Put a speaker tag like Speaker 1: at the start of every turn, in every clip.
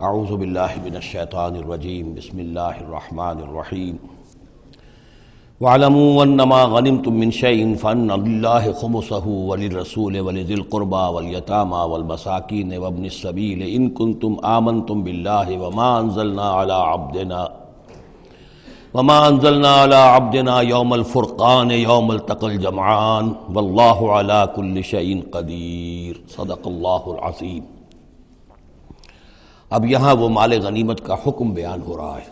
Speaker 1: اعوذ باللہ من الشیطان الرجیم بسم اللہ الرحمن الرحیم وَاعْلَمُوا أَنَّمَا غَنِمْتُم مِّن شَيْءٍ فَأَنَّ لِلَّهِ خُمُسَهُ وَلِلرَّسُولِ وَلِذِي الْقُرْبَى وَالْيَتَامَى وَالْمَسَاكِينِ وَابْنِ السَّبِيلِ إِن كُنتُمْ آمَنتُم بِاللَّهِ وَمَا أَنزَلْنَا عَلَىٰ عَبْدِنَا يَوْمَ الْفُرْقَانِ يَوْمَ الْتَقَى الْجَمْعَانِ وَاللَّهُ عَلَىٰ كُلِّ شَيْءٍ قَدِيرٌ صدق اللہ العظیم۔ اب یہاں وہ مال غنیمت کا حکم بیان ہو رہا ہے۔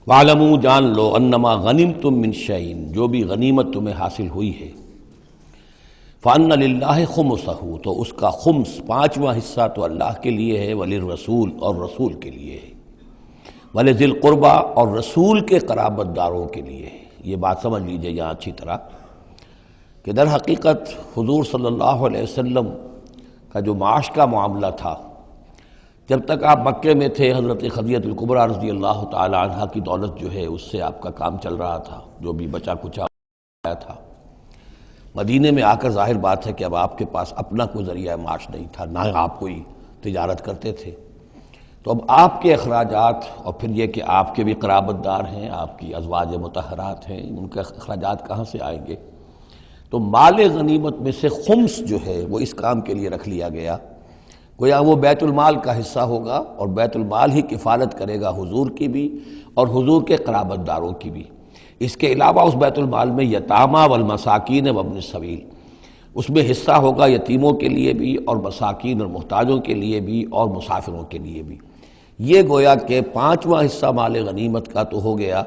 Speaker 1: وَاعْلَمُوا جان لو انما غنمتم من شیء، جو بھی غنیمت تمہیں حاصل ہوئی ہے، فَأَنَّ لِلَّهِ خُمُسَهُ، تو اس کا خمس پانچواں حصہ تو اللہ کے لیے ہے، وَلِلرَّسُولِ اور رسول کے لیے ہے، وَلِذِي الْقُرْبَى اور رسول کے قرابت داروں کے لیے ہے۔ یہ بات سمجھ لیجئے یہاں اچھی طرح کہ در حقیقت حضور صلی اللہ علیہ وسلم کا جو معاش کا معاملہ تھا، جب تک آپ مکے میں تھے حضرت خدیجہ الکبریٰ رضی اللہ تعالی عنہا کی دولت جو ہے اس سے آپ کا کام چل رہا تھا، جو بھی بچا کچا آیا تھا۔ مدینے میں آ کر ظاہر بات ہے کہ اب آپ کے پاس اپنا کوئی ذریعہ معاش نہیں تھا، نہ آپ کوئی تجارت کرتے تھے، تو اب آپ کے اخراجات اور پھر یہ کہ آپ کے بھی قرابت دار ہیں، آپ کی ازواج مطہرات ہیں، ان کے اخراجات کہاں سے آئیں گے؟ تو مال غنیمت میں سے خمس جو ہے وہ اس کام کے لیے رکھ لیا گیا، گویا وہ بیت المال کا حصہ ہوگا اور بیت المال ہی کفالت کرے گا حضور کی بھی اور حضور کے قرابت داروں کی بھی۔ اس کے علاوہ اس بیت المال میں یتامى والمساکین وابن السبیل، اس میں حصہ ہوگا یتیموں کے لیے بھی اور مساکین اور محتاجوں کے لیے بھی اور مسافروں کے لیے بھی۔ یہ گویا کہ پانچواں حصہ مال غنیمت کا تو ہو گیا،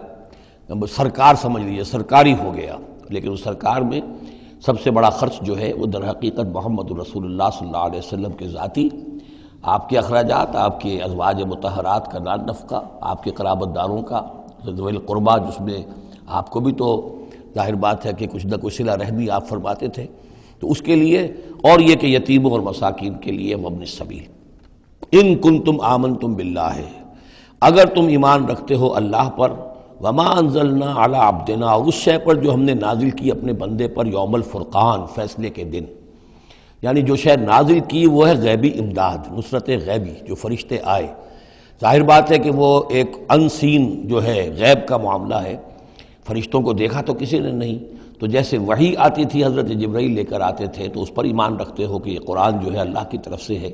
Speaker 1: سرکار سمجھ لیجیے سرکاری ہو گیا، لیکن اس سرکار میں سب سے بڑا خرچ جو ہے وہ در حقیقت محمد رسول اللہ صلی اللہ علیہ وسلم کے ذاتی، آپ کے اخراجات، آپ کے ازواج مطہرات کا نان نفقہ، آپ کے قرابت داروں کا ذوی القربیٰ، جس میں آپ کو بھی تو ظاہر بات ہے کہ کچھ نہ کچھ صلہ رحمی آپ فرماتے تھے، تو اس کے لیے، اور یہ کہ یتیموں اور مساکین کے لیے وابن السبیل۔ ان کنتم آمنتم باللہ، اگر تم ایمان رکھتے ہو اللہ پر، وما انزلنا علی عبدنا، اور اس شے پر جو ہم نے نازل کی اپنے بندے پر، یوم الفرقان، فیصلے کے دن، یعنی جو شے نازل کی وہ ہے غیبی امداد، نصرت غیبی، جو فرشتے آئے۔ ظاہر بات ہے کہ وہ ایک انسین جو ہے غیب کا معاملہ ہے، فرشتوں کو دیکھا تو کسی نے نہیں، تو جیسے وحی آتی تھی حضرت جبرائیل لے کر آتے تھے تو اس پر ایمان رکھتے ہو کہ یہ قرآن جو ہے اللہ کی طرف سے ہے،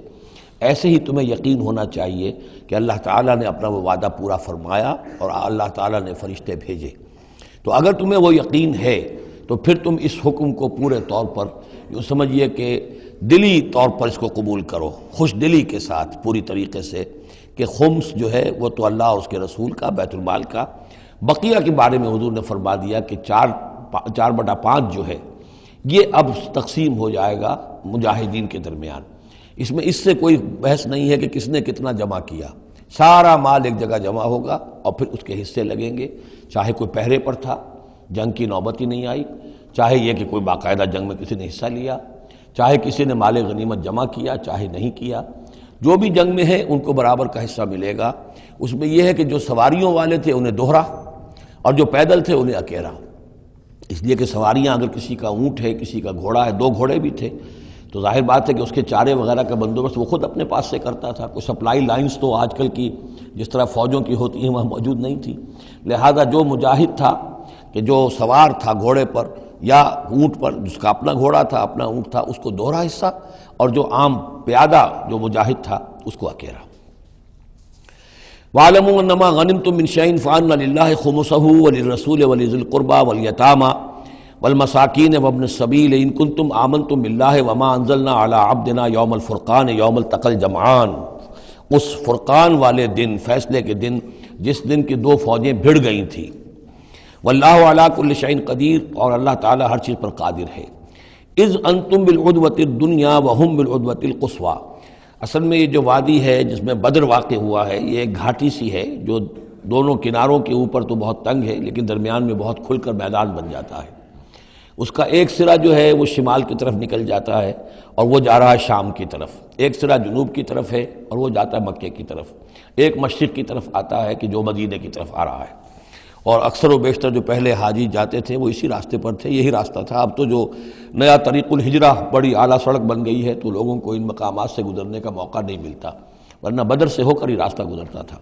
Speaker 1: ایسے ہی تمہیں یقین ہونا چاہیے کہ اللہ تعالیٰ نے اپنا وہ وعدہ پورا فرمایا اور اللہ تعالیٰ نے فرشتے بھیجے۔ تو اگر تمہیں وہ یقین ہے تو پھر تم اس حکم کو پورے طور پر یوں سمجھیے کہ دلی طور پر اس کو قبول کرو، خوش دلی کے ساتھ پوری طریقے سے، کہ خمس جو ہے وہ تو اللہ اور اس کے رسول کا، بیت المال کا۔ بقیہ کے بارے میں حضور نے فرما دیا کہ 4/5 جو ہے یہ اب تقسیم ہو جائے گا مجاہدین کے درمیان۔ اس میں اس سے کوئی بحث نہیں ہے کہ کس نے کتنا جمع کیا، سارا مال ایک جگہ جمع ہوگا اور پھر اس کے حصے لگیں گے، چاہے کوئی پہرے پر تھا، جنگ کی نوبت ہی نہیں آئی، چاہے یہ کہ کوئی باقاعدہ جنگ میں کسی نے حصہ لیا، چاہے کسی نے مال غنیمت جمع کیا، چاہے نہیں کیا، جو بھی جنگ میں ہے ان کو برابر کا حصہ ملے گا۔ اس میں یہ ہے کہ جو سواریوں والے تھے انہیں دوہرا اور جو پیدل تھے انہیں اکیلا، اس لیے کہ سواریاں اگر کسی کا اونٹ ہے، کسی کا گھوڑا ہے، 2 گھوڑے بھی تھے، تو ظاہر بات ہے کہ اس کے چارے وغیرہ کا بندوبست وہ خود اپنے پاس سے کرتا تھا، کوئی سپلائی لائنز تو آج کل کی جس طرح فوجوں کی ہوتی ہیں وہاں موجود نہیں تھی، لہذا جو مجاہد تھا کہ جو سوار تھا گھوڑے پر یا اونٹ پر، جس کا اپنا گھوڑا تھا اپنا اونٹ تھا، اس کو دوہرا حصہ، اور جو عام پیادہ جو مجاہد تھا اس کو اکیلا۔ وَاعْلَمُوا أَنَّمَا غَنِمْتُم مِّن شَيْءٍ فَأَنَّ لِلَّهِ خُمُسَهُ وَلِلرَّسُولِ وَلِذِي الْقُرْبَى وَالْيَتَامَى والمساکین وابن السبیل ان کنتم آمنتم باللہ وما انزلنا علی عبدنا یوم الفرقان یوم التقى الجمعان، اس فرقان والے دن، فیصلے کے دن، جس دن کی 2 فوجیں بھڑ گئی تھیں۔ واللہ علی کل شیء قدیر، اور اللہ تعالیٰ ہر چیز پر قادر ہے۔ اذ انتم بالعدوۃ الدنیا وہم بالعدوۃ القصویٰ، اصل میں یہ جو وادی ہے جس میں بدر واقع ہوا ہے یہ ایک گھاٹی سی ہے جو دونوں کناروں کے اوپر تو بہت تنگ ہے لیکن درمیان میں بہت کھل کر میدان بن جاتا ہے۔ اس کا ایک سرا جو ہے وہ شمال کی طرف نکل جاتا ہے اور وہ جا رہا ہے شام کی طرف، ایک سرا جنوب کی طرف ہے اور وہ جاتا ہے مکے کی طرف، ایک مشرق کی طرف آتا ہے کہ جو مدینے کی طرف آ رہا ہے، اور اکثر و بیشتر جو پہلے حاجی جاتے تھے وہ اسی راستے پر تھے، یہی راستہ تھا۔ اب تو جو نیا طریق الہجرہ بڑی اعلیٰ سڑک بن گئی ہے تو لوگوں کو ان مقامات سے گزرنے کا موقع نہیں ملتا، ورنہ بدر سے ہو کر ہی راستہ گزرتا تھا۔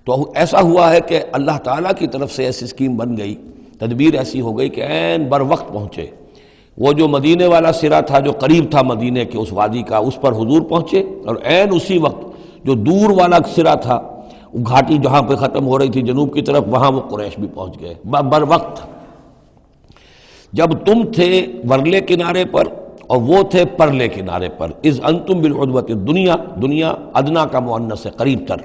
Speaker 1: تو ایسا ہوا ہے کہ اللہ تعالیٰ کی طرف سے ایسی اسکیم بن گئی، تدبیر ایسی ہو گئی کہ عین بر وقت پہنچے۔ وہ جو مدینے والا سرا تھا جو قریب تھا مدینے کے اس وادی کا، اس پر حضور پہنچے، اور عین اسی وقت جو دور والا سرا تھا، وہ گھاٹی جہاں پہ ختم ہو رہی تھی جنوب کی طرف، وہاں وہ قریش بھی پہنچ گئے بر وقت۔ جب تم تھے ورلے کنارے پر اور وہ تھے پرلے کنارے پر، اذ انتم بالعدوۃ الدنیا، دنیا ادنا کا مؤنث ہے قریب تر،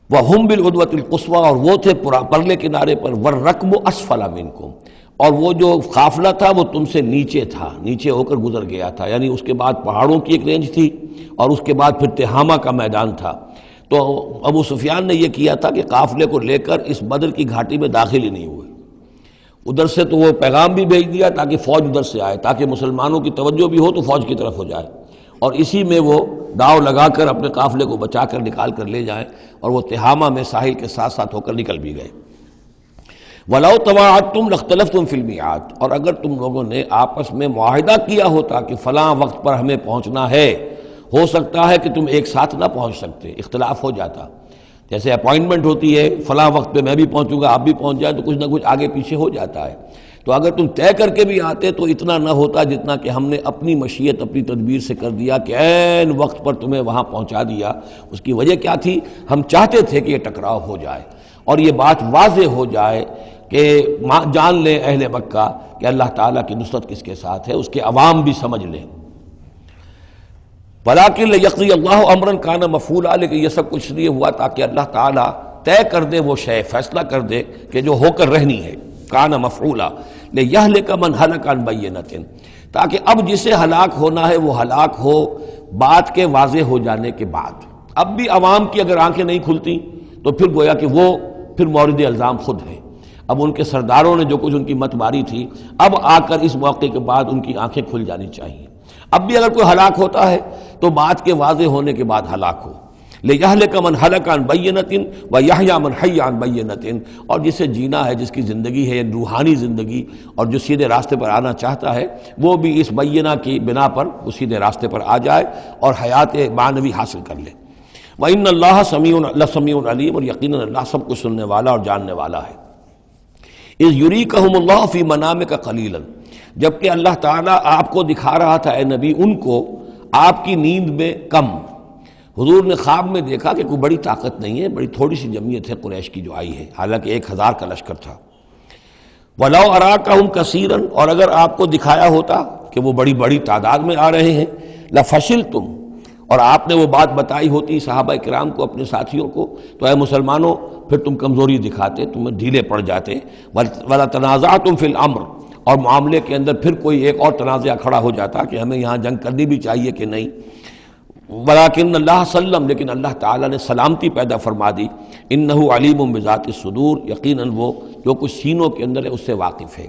Speaker 1: وہم بالعدوۃ القصویٰ، اور وہ تھے پرلے کنارے پر، والرکب اسفل منکم، اور وہ جو قافلہ تھا وہ تم سے نیچے تھا، نیچے ہو کر گزر گیا تھا، یعنی اس کے بعد پہاڑوں کی ایک رینج تھی اور اس کے بعد پھر تہامہ کا میدان تھا۔ تو ابو سفیان نے یہ کیا تھا کہ قافلے کو لے کر اس بدر کی گھاٹی میں داخل ہی نہیں ہوئے، ادھر سے تو وہ پیغام بھی بھیج دیا تاکہ فوج ادھر سے آئے، تاکہ مسلمانوں کی توجہ بھی ہو تو فوج کی طرف ہو جائے، اور اسی میں وہ داؤ لگا کر اپنے قافلے کو بچا کر نکال کر لے جائیں، اور وہ تہامہ میں ساحل کے ساتھ ساتھ ہو کر نکل بھی گئے۔ وَلَوْ تَوَاعَدْتُمْ لَاخْتَلَفْتُمْ فِي الْمِيعَادِ، اور اگر تم لوگوں نے آپس میں معاہدہ کیا ہوتا کہ فلاں وقت پر ہمیں پہنچنا ہے، ہو سکتا ہے کہ تم ایک ساتھ نہ پہنچ سکتے، اختلاف ہو جاتا، جیسے اپوائنٹمنٹ ہوتی ہے فلاں وقت پہ میں بھی پہنچوں گا آپ بھی پہنچ جائے تو کچھ نہ کچھ آگے پیچھے ہو جاتا ہے، تو اگر تم طے کر کے بھی آتے تو اتنا نہ ہوتا جتنا کہ ہم نے اپنی مشیت اپنی تدبیر سے کر دیا کہ عین وقت پر تمہیں وہاں پہنچا دیا۔ اس کی وجہ کیا تھی؟ ہم چاہتے تھے کہ یہ ٹکراؤ ہو جائے اور یہ بات واضح ہو جائے کہ جان لیں اہل مکہ کہ اللہ تعالیٰ کی نصرت کس کے ساتھ ہے، اس کے عوام بھی سمجھ لیں۔ وَلَٰكِن لِيَقْضِيَ اللَّهُ أَمْرًا كَانَ مَفْعُولًا، لیکن یہ سب کچھ لیے ہوا تاکہ اللہ تعالیٰ طے کر دے وہ شے، فیصلہ کر دے کہ جو ہو کر رہنی ہے، كَانَ مَفْعُولًا لِيَهْلِكَ مَنْ هَلَكَ عَنْ بَيِّنَةٍ، تاکہ اب جسے ہلاک ہونا ہے وہ ہلاک ہو بات کے واضح ہو جانے کے بعد۔ اب بھی عوام کی اگر آنکھیں نہیں کھلتی تو پھر گویا کہ وہ پھر مورد الزام خود ہیں، اب ان کے سرداروں نے جو کچھ ان کی مت ماری تھی، اب آ کر اس موقع کے بعد ان کی آنکھیں کھل جانی چاہیے۔ اب بھی اگر کوئی ہلاک ہوتا ہے تو بات کے واضح ہونے کے بعد ہلاک ہو، لِيَهْلِكَ مَنْ هَلَكَ عَنْ بَيِّنَةٍ وَيَحْيَىٰ مَنْ حَيَّ عَنْ بَيِّنَةٍ، اور جسے جینا ہے، جس کی زندگی ہے روحانی زندگی، اور جو سیدھے راستے پر آنا چاہتا ہے وہ بھی اس بینہ کی بنا پر وہ سیدھے راستے پر آ جائے اور حیات معنوی حاصل کر لے۔ وَإِنَّ اللَّهَ سَمِيعٌ عَلِيمٌ، اور یقیناً اللہ سب کچھ سننے والا اور جاننے والا ہے۔ اِذْ يُرِيكَهُمُ اللَّهُ فِي مَنَامِكَ قَلِيلًا، جبکہ اللہ تعالیٰ آپ کو دکھا رہا تھا اے نبی ان کو آپ کی نیند میں کم۔ حضور نے خواب میں دیکھا کہ کوئی بڑی طاقت نہیں ہے، بڑی تھوڑی سی جمعیت ہے قریش کی جو آئی ہے، حالانکہ 1000 کا لشکر تھا۔ وَلَوْ أَرَاكَهُمْ كَثِيرًا، اور اگر آپ کو دکھایا ہوتا کہ وہ بڑی بڑی تعداد میں آ رہے ہیں، لَفَشِلْتُمْ، اور آپ نے وہ بات بتائی ہوتی صحابہ کرام کو، اپنے ساتھیوں کو، تو اے مسلمانوں پھر تم کمزوری دکھاتے، تم ڈھیلے پڑ جاتے۔ وَلَا تَنَازَعْتُمْ فِي الْأَمْرِ، اور معاملے کے اندر پھر کوئی ایک اور تنازع کھڑا ہو جاتا کہ ہمیں یہاں جنگ کرنی بھی چاہیے کہ نہیں۔ وَلَٰكِنَّ اللَّهَ سَلَّمَ، لیکن اللہ تعالیٰ نے سلامتی پیدا فرما دی۔ إِنَّهُ عَلِيمٌ بِذَاتِ الصُّدُورِ، یقیناً وہ جو کچھ سینوں کے اندر ہے اس سے واقف ہے۔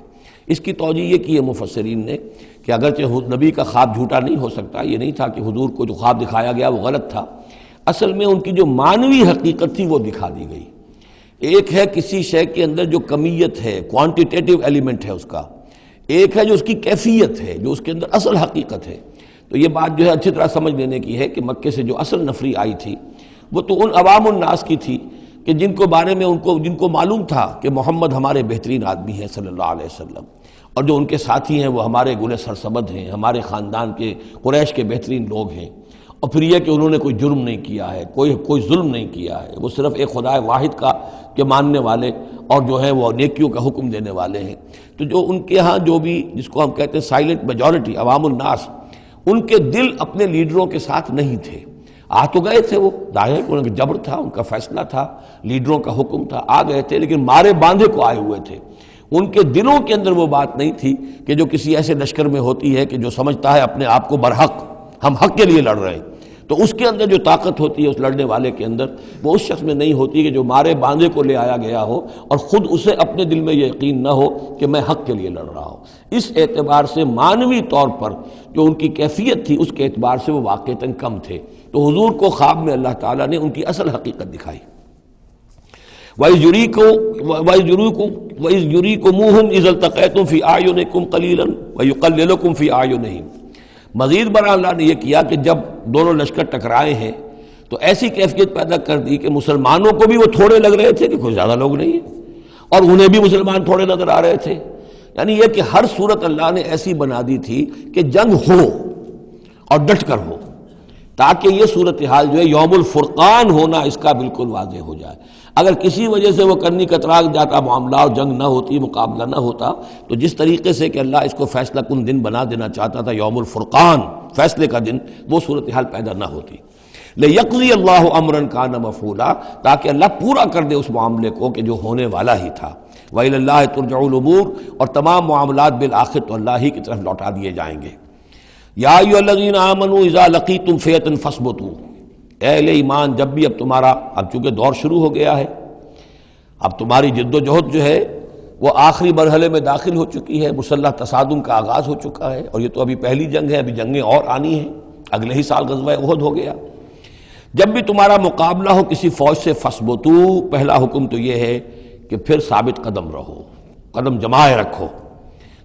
Speaker 1: اس کی توجیہ یہ کی ہے مفسرین نے کہ اگرچہ نبی کا خواب جھوٹا نہیں ہو سکتا، یہ نہیں تھا کہ حضور کو جو خواب دکھایا گیا وہ غلط تھا، اصل میں ان کی جو معنوی حقیقت تھی وہ دکھا دی گئی۔ ایک ہے کسی شے کے اندر جو کمیت ہے، کوانٹیٹیو ایلیمنٹ ہے اس کا، ایک ہے جو اس کی کیفیت ہے، جو اس کے اندر اصل حقیقت ہے۔ تو یہ بات جو ہے اچھی طرح سمجھ لینے کی ہے کہ مکے سے جو اصل نفری آئی تھی وہ تو ان عوام الناس کی تھی کہ جن کو بارے میں جن کو معلوم تھا کہ محمد ہمارے بہترین آدمی ہیں صلی اللہ علیہ وسلم، اور جو ان کے ساتھی ہیں وہ ہمارے گل سرسبد ہیں، ہمارے خاندان کے قریش کے بہترین لوگ ہیں، اور پھر یہ کہ انہوں نے کوئی جرم نہیں کیا ہے، کوئی ظلم نہیں کیا ہے، وہ صرف ایک خدا واحد کا کے ماننے والے اور جو ہے وہ نیکیوں کا حکم دینے والے ہیں۔ تو جو ان کے ہاں جو بھی جس کو ہم کہتے ہیں سائلنٹ میجورٹی عوام الناس، ان کے دل اپنے لیڈروں کے ساتھ نہیں تھے۔ آ تو گئے تھے، وہ ظاہر ان کا جبر تھا، ان کا فیصلہ تھا، لیڈروں کا حکم تھا، آ گئے تھے، لیکن مارے باندھے کو آئے ہوئے تھے۔ ان کے دلوں کے اندر وہ بات نہیں تھی کہ جو کسی ایسے لشکر میں ہوتی ہے کہ جو سمجھتا ہے اپنے آپ کو برحق، ہم حق کے لیے لڑ رہے ہیں، تو اس کے اندر جو طاقت ہوتی ہے اس لڑنے والے کے اندر، وہ اس شخص میں نہیں ہوتی کہ جو مارے باندھے کو لے آیا گیا ہو اور خود اسے اپنے دل میں یہ یقین نہ ہو کہ میں حق کے لیے لڑ رہا ہوں۔ اس اعتبار سے معنوی طور پر جو ان کی کیفیت تھی اس کے اعتبار سے وہ واقعتاً کم تھے، تو حضور کو خواب میں اللہ تعالیٰ نے ان کی اصل حقیقت دکھائی۔ وَإِذْ يُرِيكُمُوهُمْ إِذْ الْتَقَيْتُمْ فِي أَعْيُنِكُمْ قَلِيلًا وَيُقَلِّلُكُمْ فِي أَعْيُنِهِمْ، مزید برآں اللہ نے یہ کیا کہ جب دونوں لشکر ٹکرائے ہیں تو ایسی کیفیت پیدا کر دی کہ مسلمانوں کو بھی وہ تھوڑے لگ رہے تھے کہ کوئی زیادہ لوگ نہیں ہیں، اور انہیں بھی مسلمان تھوڑے نظر آ رہے تھے. یعنی یہ کہ ہر صورت اللہ نے ایسی بنا دی تھی کہ جنگ ہو اور ڈٹ کر ہو، تاکہ یہ صورتحال جو ہے یوم الفرقان ہونا اس کا بالکل واضح ہو جائے. اگر کسی وجہ سے وہ کرنی کترا جاتا معاملہ اور جنگ نہ ہوتی، مقابلہ نہ ہوتا، تو جس طریقے سے کہ اللہ اس کو فیصلہ کن دن بنا دینا چاہتا تھا، یوم الفرقان فیصلے کا دن، وہ صورتحال پیدا نہ ہوتی. لِيَقْضِيَ اللَّهُ أَمْرًا كَانَ مَفْعُولًا، تاکہ اللہ پورا کر دے اس معاملے کو کہ جو ہونے والا ہی تھا. وَإِلَى اللَّهِ تُرْجَعُ الْأُمُورُ، اور تمام معاملات بالآخر تو اللہ ہی کی طرف لوٹا دیے جائیں گے. یا ایھا الذین آمنوا اذا لقیتم فئۃ فاثبتوا، اے اہل ایمان جب بھی اب تمہارا، اب چونکہ دور شروع ہو گیا ہے، اب تمہاری جد و جہد جو ہے وہ آخری مرحلے میں داخل ہو چکی ہے، مسلح تصادم کا آغاز ہو چکا ہے، اور یہ تو ابھی پہلی جنگ ہے، ابھی جنگیں اور آنی ہیں، اگلے ہی سال غزوہ احد ہو گیا. جب بھی تمہارا مقابلہ ہو کسی فوج سے فاثبتوا، پہلا حکم تو یہ ہے کہ پھر ثابت قدم رہو، قدم جمائے رکھو.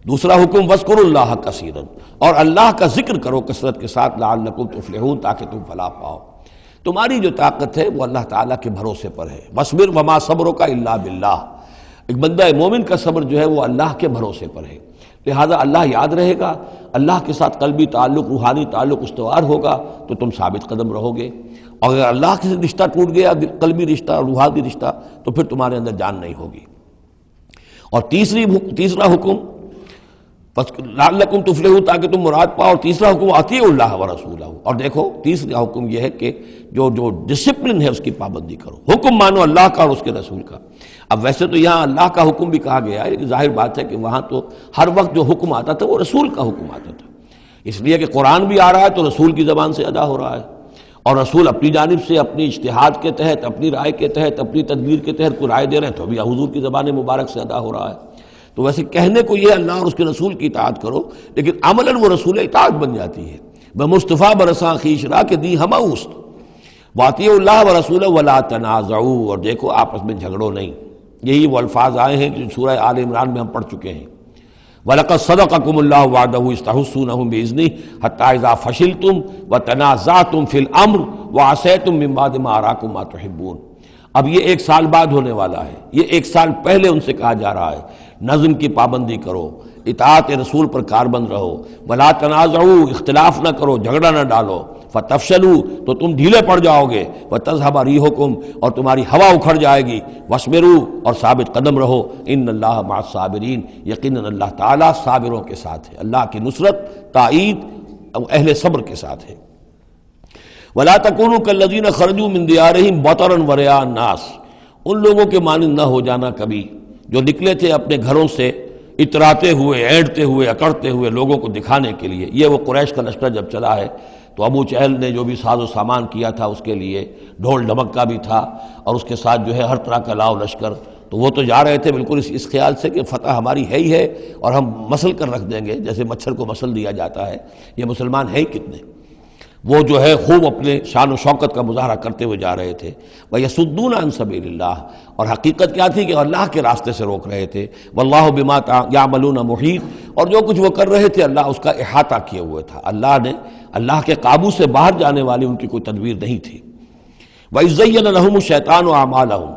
Speaker 1: دوسرا حکم وَاذْكُرُوا اللَّهَ كَثِيرًا، اور اللہ کا ذکر کرو کثرت کے ساتھ، لعلکم تفلحون، تاکہ تم فلاح پاؤ. تمہاری جو طاقت ہے وہ اللہ تعالیٰ کے بھروسے پر ہے. وَاصْبِرْ وَمَا صَبْرُكَ إِلَّا بِاللَّهِ، ایک بندہ مومن کا صبر جو ہے وہ اللہ کے بھروسے پر ہے. لہذا اللہ یاد رہے گا، اللہ کے ساتھ قلبی تعلق، روحانی تعلق استوار ہوگا تو تم ثابت قدم رہو گے. اور اگر اللہ کے رشتہ ٹوٹ گیا، قلبی رشتہ، روحانی رشتہ، تو پھر تمہارے اندر جان نہیں ہوگی. اور تیسرا حکم لعلکم تفلحون، تاکہ تم مراد پاؤ. اور تیسرا حکم اطیعوا اللہ ورسولہ، اور دیکھو تیسرا حکم یہ ہے کہ جو ڈسپلن ہے اس کی پابندی کرو، حکم مانو اللہ کا اور اس کے رسول کا. اب ویسے تو یہاں اللہ کا حکم بھی کہا گیا ہے، لیکن ظاہر بات ہے کہ وہاں تو ہر وقت جو حکم آتا تھا وہ رسول کا حکم آتا تھا، اس لیے کہ قرآن بھی آ رہا ہے تو رسول کی زبان سے ادا ہو رہا ہے، اور رسول اپنی جانب سے اپنی اجتہاد کے تحت، اپنی رائے کے تحت، اپنی تدبیر کے تحت کوئی رائے دے رہے ہیں تو بھی حضور کی زبان مبارک سے ادا ہو رہا ہے. تو ویسے کہنے کو یہ اللہ اور اس کے رسول کی اطاعت کرو، لیکن عملاً وہ رسول اطاعت بن جاتی ہے. بمصطفیٰ برساں خویش را کہ دی ہمہ اوست، واطیعوا اللہ ورسولہ ولا تنازعوا، اور دیکھو آپس میں جھگڑو نہیں. یہی وہ الفاظ آئے ہیں جو سورہ آل عمران میں ہم پڑھ چکے ہیں. وَلَقَدْ صَدَقَكُمُ اللَّهُ وَعْدَهُ إِذْ تَحُسُّونَهُمْ بِإِذْنِهِ حَتَّىٰ إِذَا فَشِلْتُمْ وَتَنَازَعْتُمْ فِي الْأَمْرِ وَعَصَيْتُمْ مِن بَعْدِ مَا أَرَاكُم مَّا تُحِبُّونَ. اب یہ ایک سال بعد ہونے والا ہے، یہ ایک سال پہلے ان سے کہا جا رہا ہے نظم کی پابندی کرو، اطاعت رسول پر کاربند رہو، ولا تنازعوا، اختلاف نہ کرو، جھگڑا نہ ڈالو، فتفشلوا، تو تم ڈھیلے پڑ جاؤ گے، وتذهب ريحكم، اور تمہاری ہوا اکھڑ جائے گی، واصبروا، اور ثابت قدم رہو، ان اللہ مع الصابرین، یقیناً اللہ تعالیٰ صابروں کے ساتھ ہے، اللہ کی نصرت، تائید اہل صبر کے ساتھ ہے. ولا تکونوا کالذین خرجوا من دیارہم بطرا ورئاء الناس، ان لوگوں کے مانند نہ ہو جانا کبھی جو نکلے تھے اپنے گھروں سے اتراتے ہوئے، اینٹتے ہوئے، اکڑتے ہوئے لوگوں کو دکھانے کے لیے. یہ وہ قریش کا لشکر جب چلا ہے تو ابو جہل نے جو بھی ساز و سامان کیا تھا اس کے لیے ڈھول ڈھمک کا بھی تھا، اور اس کے ساتھ جو ہے ہر طرح کا لاؤ لشکر، تو وہ تو جا رہے تھے بالکل اس خیال سے کہ فتح ہماری ہے ہی ہے اور ہم مسل کر رکھ دیں گے، جیسے مچھر کو مسل دیا جاتا ہے. یہ مسلمان ہیں ہی کتنے، وہ جو ہے خوب اپنے شان و شوکت کا مظاہرہ کرتے ہوئے جا رہے تھے. وَيَصُدُّونَ عَن سَبِيلِ اللَّهِ، اور حقیقت کیا تھی کہ اللہ کے راستے سے روک رہے تھے. وَاللَّهُ بِمَا يَعْمَلُونَ مُحِيطٌ، اور جو کچھ وہ کر رہے تھے اللہ اس کا احاطہ کیے ہوئے تھا. اللہ کے قابو سے باہر جانے والی ان کی کوئی تدبیر نہیں تھی. وَإِذْ زَيَّنَ لَهُمُ الشَّيْطَانُ أَعْمَالَهُمْ،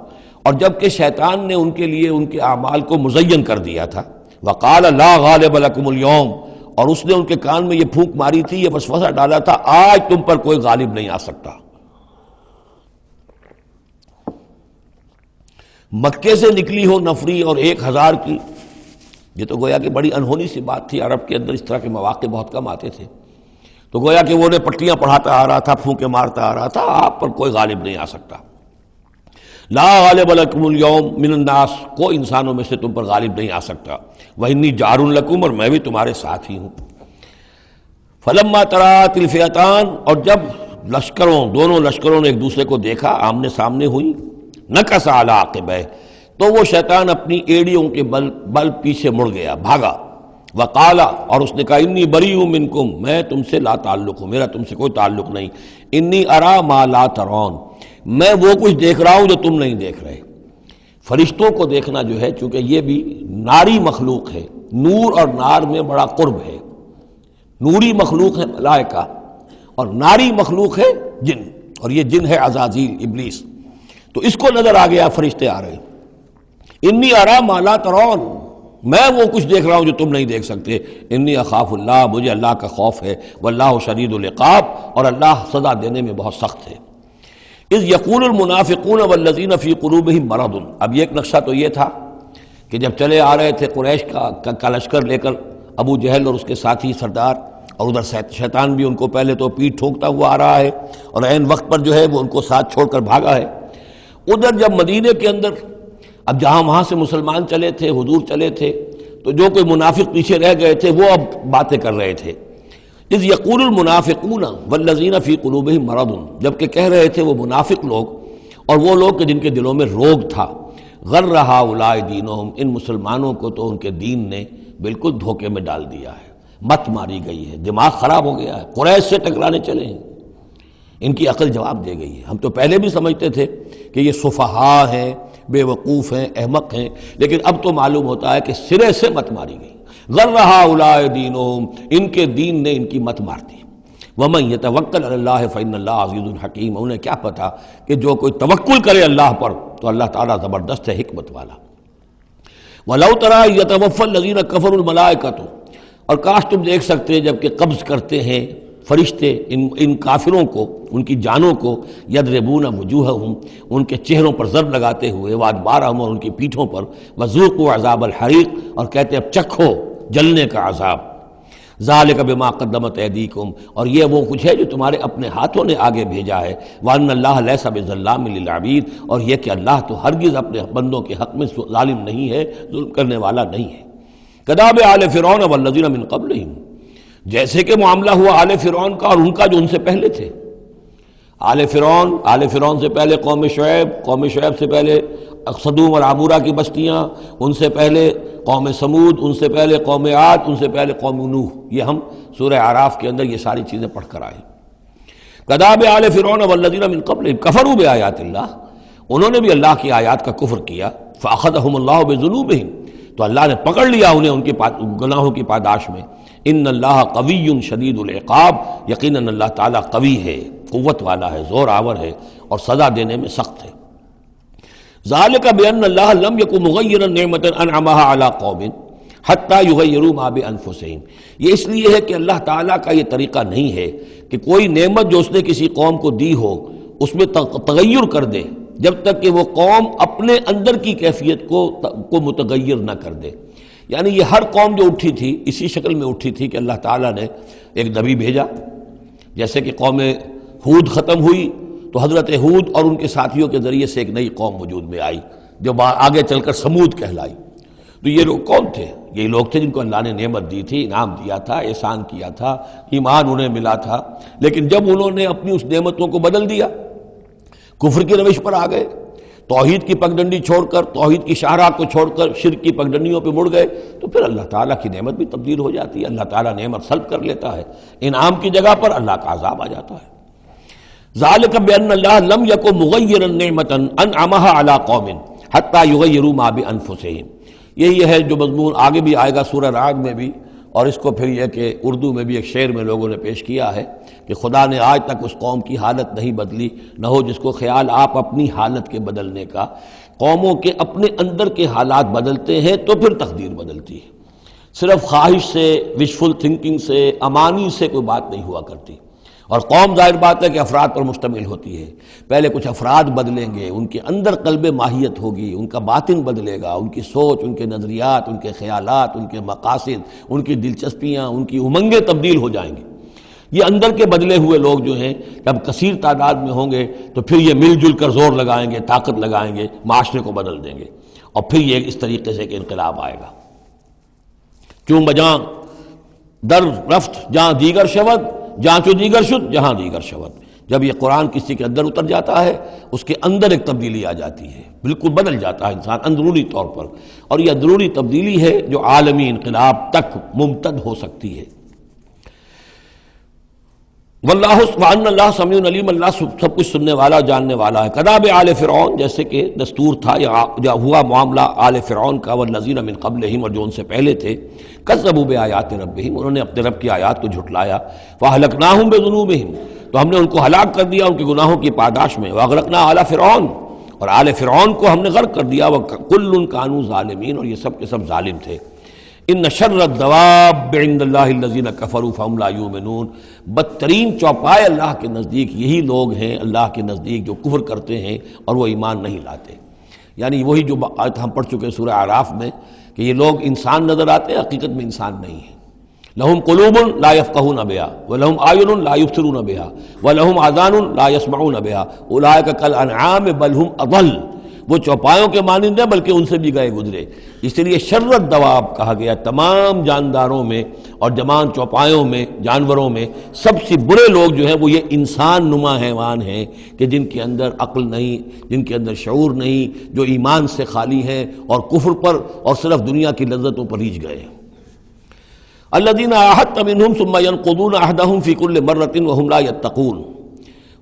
Speaker 1: اور جب کہ شیطان نے ان کے لیے ان کے اعمال کو مزین کر دیا تھا. وَقَالَ لَا غَالِبَ لَكُمُ الْيَوْمَ، اور اس نے ان کے کان میں یہ پھونک ماری تھی، یہ وسوسہ ڈالا تھا، آج تم پر کوئی غالب نہیں آ سکتا. مکے سے نکلی ہو نفری اور 1000 کی، یہ تو گویا کہ بڑی انہونی سی بات تھی. عرب کے اندر اس طرح کے مواقع بہت کم آتے تھے، تو گویا کہ وہ نے پٹیاں پڑھاتا آ رہا تھا، پھونکے مارتا آ رہا تھا، آپ پر کوئی غالب نہیں آ سکتا. لا غالب لکم اليوم من الناس، کوئی انسانوں میں سے تم پر غالب نہیں آ سکتا. وَإِنِّي جَارٌ لَكُمْ، اور میں بھی تمہارے ساتھ ہی ہوں. فَلَمَّا تَرَأَتِ الْفِئَتَانِ، اور جب دونوں لشکروں نے ایک دوسرے کو دیکھا، آمنے سامنے ہوئی، نَكَصَ عَلَىٰ عَقِبَيْهِ، تو وہ شیطان اپنی ایڑیوں کے بل پیچھے مڑ گیا، بھاگا. وقال، اور اس نے کہا انی بریء منکم، میں تم سے لا تعلق ہوں، میرا تم سے کوئی تعلق نہیں. انی ارا ما لا ترون، میں وہ کچھ دیکھ رہا ہوں جو تم نہیں دیکھ رہے. فرشتوں کو دیکھنا جو ہے، چونکہ یہ بھی ناری مخلوق ہے، نور اور نار میں بڑا قرب ہے. نوری مخلوق ہے ملائکہ، اور ناری مخلوق ہے جن، اور یہ جن ہے عزازیل ابلیس، تو اس کو نظر آ گیا فرشتے آ رہے، انی ارا ما لا ترون، میں وہ کچھ دیکھ رہا ہوں جو تم نہیں دیکھ سکتے، انی اخاف اللہ، مجھے اللہ کا خوف ہے، واللہ شدید العقاب، اور اللہ سزا دینے میں بہت سخت ہے۔ اذ یقول المنافقون والذین فی قلوبہم مرض، اب یہ ایک نقشہ تو یہ تھا کہ جب چلے آ رہے تھے قریش کا لشکر لے کر ابو جہل اور اس کے ساتھی سردار، اور ادھر شیطان بھی ان کو پہلے تو پیٹھ ٹھوکتا ہوا آ رہا ہے، اور عین وقت پر جو ہے وہ ان کو ساتھ چھوڑ کر بھاگا ہے۔ ادھر جب مدینے کے اندر اب جہاں وہاں سے مسلمان چلے تھے، حضور چلے تھے، تو جو کوئی منافق پیچھے رہ گئے تھے وہ اب باتیں کر رہے تھے۔ اذ یقول المنافقون والذین فی قلوبہم مرض، جبکہ کہہ رہے تھے وہ منافق لوگ اور وہ لوگ کہ جن کے دلوں میں روگ تھا، غر ہؤلاء دینہم، ان مسلمانوں کو تو ان کے دین نے بالکل دھوکے میں ڈال دیا ہے، مت ماری گئی ہے، دماغ خراب ہو گیا ہے، قریش سے ٹکرانے چلے ہیں، ان کی عقل جواب دے گئی ہے۔ ہم تو پہلے بھی سمجھتے تھے کہ یہ سفہاء ہیں، بے وقوف ہیں، احمق ہیں، لیکن اب تو معلوم ہوتا ہے کہ سرے سے مت ماری گئی۔ غر ہؤلاء دینہم، ان کے دین نے ان کی مت مار دی۔ ومن یتوکل علی اللہ فإن اللہ عزیز حکیم، انہیں کیا پتا کہ جو کوئی توکل کرے اللہ پر تو اللہ تعالیٰ زبردست ہے، حکمت والا۔ وَلَوْ تَرَىٰ يَتَوَفَّى الَّذِينَ كَفَرُوا الْمَلَائِكَةُ، اور کاش تم دیکھ سکتے جب کہ قبض کرتے ہیں فرشتے ان کافروں کو، ان کی جانوں کو، یضربون وجوہہم، ان کے چہروں پر ضرب لگاتے ہوئے، وادبارہم، اور ان کی پیٹھوں پر، وذوقوا عذاب الحریق، اور کہتے اب چکھو جلنے کا عذاب، ذالک بما قدمت ایدیکم، اور یہ وہ کچھ ہے جو تمہارے اپنے ہاتھوں نے آگے بھیجا ہے، وان اللہ لیس بظلام للعبید، اور یہ کہ اللہ تو ہرگز اپنے بندوں کے حق میں ظالم نہیں ہے، ظلم کرنے والا نہیں ہے۔ کداب آل فرعون والذین من قبلہم، جیسے کہ معاملہ ہوا آل فرعون کا اور ان کا جو ان سے پہلے تھے۔ آل فرعون سے پہلے قوم شعیب سے پہلے صدوم اور عمورہ کی بستیاں، ان سے پہلے قوم سمود، ان سے پہلے قوم عاد، ان سے پہلے قوم نوح، یہ ہم سورہ اعراف کے اندر یہ ساری چیزیں پڑھ کر آئے۔ کداب آل فرعون والذین من قبلہم کفروا بآیات اللہ، انہوں نے بھی اللہ کی آیات کا کفر کیا، فاخذہم اللہ بذنوبہم، تو اللہ نے پکڑ لیا انہیں ان کے گناہوں کی پاداش میں۔ ان اللہ قوی شدید العقاب، یقیناً اللہ تعالیٰ قوی ہے، قوت والا ہے، زور آور ہے، اور سزا دینے میں سخت ہے۔ ذالک بان اللہ لم یکن مغیرا نعمۃ انعمها علی قوم حتی یغیروا ما بانفسہم، یہ اس لیے ہے کہ اللہ تعالیٰ کا یہ طریقہ نہیں ہے کہ کوئی نعمت جو اس نے کسی قوم کو دی ہو اس میں تغیر کر دے جب تک کہ وہ قوم اپنے اندر کی کیفیت کو متغیر نہ کر دے۔ یعنی یہ ہر قوم جو اٹھی تھی اسی شکل میں اٹھی تھی کہ اللہ تعالیٰ نے ایک نبی بھیجا، جیسے کہ قوم ہود ختم ہوئی تو حضرت ہود اور ان کے ساتھیوں کے ذریعے سے ایک نئی قوم وجود میں آئی جو آگے چل کر سمود کہلائی۔ تو یہ لوگ کون تھے؟ یہ لوگ تھے جن کو اللہ نے نعمت دی تھی، انعام دیا تھا، احسان کیا تھا، ایمان انہیں ملا تھا، لیکن جب انہوں نے اپنی اس نعمتوں کو بدل دیا، کفر کی روش پر آ گئے، توحید کی پگڈنڈی چھوڑ کر، توحید کی شاہراہ کو چھوڑ کر شرک کی پگڈنڈیوں پہ مڑ گئے، تو پھر اللہ تعالیٰ کی نعمت بھی تبدیل ہو جاتی ہے، اللہ تعالیٰ نعمت سلب کر لیتا ہے، انعام کی جگہ پر اللہ کا عذاب آ جاتا ہے۔ ذالک بان اللہ لم یکن مغیرا نعمۃ انعمها علی قوم حتی یغیروا ما بانفسہم، یہی ہے جو مضمون آگے بھی آئے گا سورہ رعد میں بھی، اور اس کو پھر یہ کہ اردو میں بھی ایک شعر میں لوگوں نے پیش کیا ہے کہ خدا نے آج تک اس قوم کی حالت نہیں بدلی، نہ ہو جس کو خیال آپ اپنی حالت کے بدلنے کا۔ قوموں کے اپنے اندر کے حالات بدلتے ہیں تو پھر تقدیر بدلتی ہے، صرف خواہش سے، وشفل تھنکنگ سے، امانی سے کوئی بات نہیں ہوا کرتی۔ اور قوم ظاہر بات ہے کہ افراد پر مشتمل ہوتی ہے، پہلے کچھ افراد بدلیں گے، ان کے اندر قلب ماہیت ہوگی، ان کا باطن بدلے گا، ان کی سوچ، ان کے نظریات، ان کے خیالات، ان کے مقاصد، ان کی دلچسپیاں، ان کی امنگیں تبدیل ہو جائیں گی۔ یہ اندر کے بدلے ہوئے لوگ جو ہیں جب کثیر تعداد میں ہوں گے تو پھر یہ مل جل کر زور لگائیں گے، طاقت لگائیں گے، معاشرے کو بدل دیں گے، اور پھر یہ اس طریقے سے کہ انقلاب آئے گا۔ چون بجاں در رفت جہاں دیگر شود، جہاں چو دیگر شد جہاں دیگر شود، جب یہ قرآن کسی کے اندر اتر جاتا ہے اس کے اندر ایک تبدیلی آ جاتی ہے، بالکل بدل جاتا ہے انسان اندرونی طور پر، اور یہ اندرونی تبدیلی ہے جو عالمی انقلاب تک ممتد ہو سکتی ہے۔ واللہ وان اللہ سمیع علیم، اللہ سب کچھ سننے والا جاننے والا ہے۔ کداب آل فرعون، جیسے کہ دستور تھا یا ہوا معاملہ آل فرعون کا، والذین من قبلہم، اور جو ان سے پہلے تھے، کذبوا بآیات ربہم، انہوں نے اپنے رب کی آیات کو جھٹلایا، فاہلکناہم بذنوبہم، تو ہم نے ان کو ہلاک کر دیا ان کے گناہوں کی پاداش میں. واغرقنا آل فرعون، اور آل فرعون کو ہم نے غرق کر دیا. وکل کانوا ظالمین، اور یہ سب کے سب ظالم تھے. ان شر الدواب عند اللہ الذین کفروا فهم لا یؤمنون، بدترین چوپائے اللہ کے نزدیک یہی لوگ ہیں اللہ کے نزدیک جو کفر کرتے ہیں اور وہ ایمان نہیں لاتے. یعنی وہی جو آیت ہم پڑھ چکے سورہ اعراف میں کہ یہ لوگ انسان نظر آتے ہیں، حقیقت میں انسان نہیں ہیں. لہم قلوب لا یفقہون بہا ولہم اعین لا یبصرون بہا ولہم آذان لا یسمعون بہا اولئک کالانعام بل ہم اضل. وہ چوپایوں کے مانند ہیں بلکہ ان سے بھی گئے گزرے. اس لیے شر الدواب کہا گیا. تمام جانداروں میں اور جمان چوپایوں میں، جانوروں میں سب سے برے لوگ جو ہیں وہ یہ انسان نما حیوان ہیں کہ جن کے اندر عقل نہیں، جن کے اندر شعور نہیں، جو ایمان سے خالی ہیں اور کفر پر اور صرف دنیا کی لذتوں پر ریجھ گئے ہیں. الذین عاہدت منہم ثم ینقضون عہدہم فی کل مرۃ وہم لا یتقون.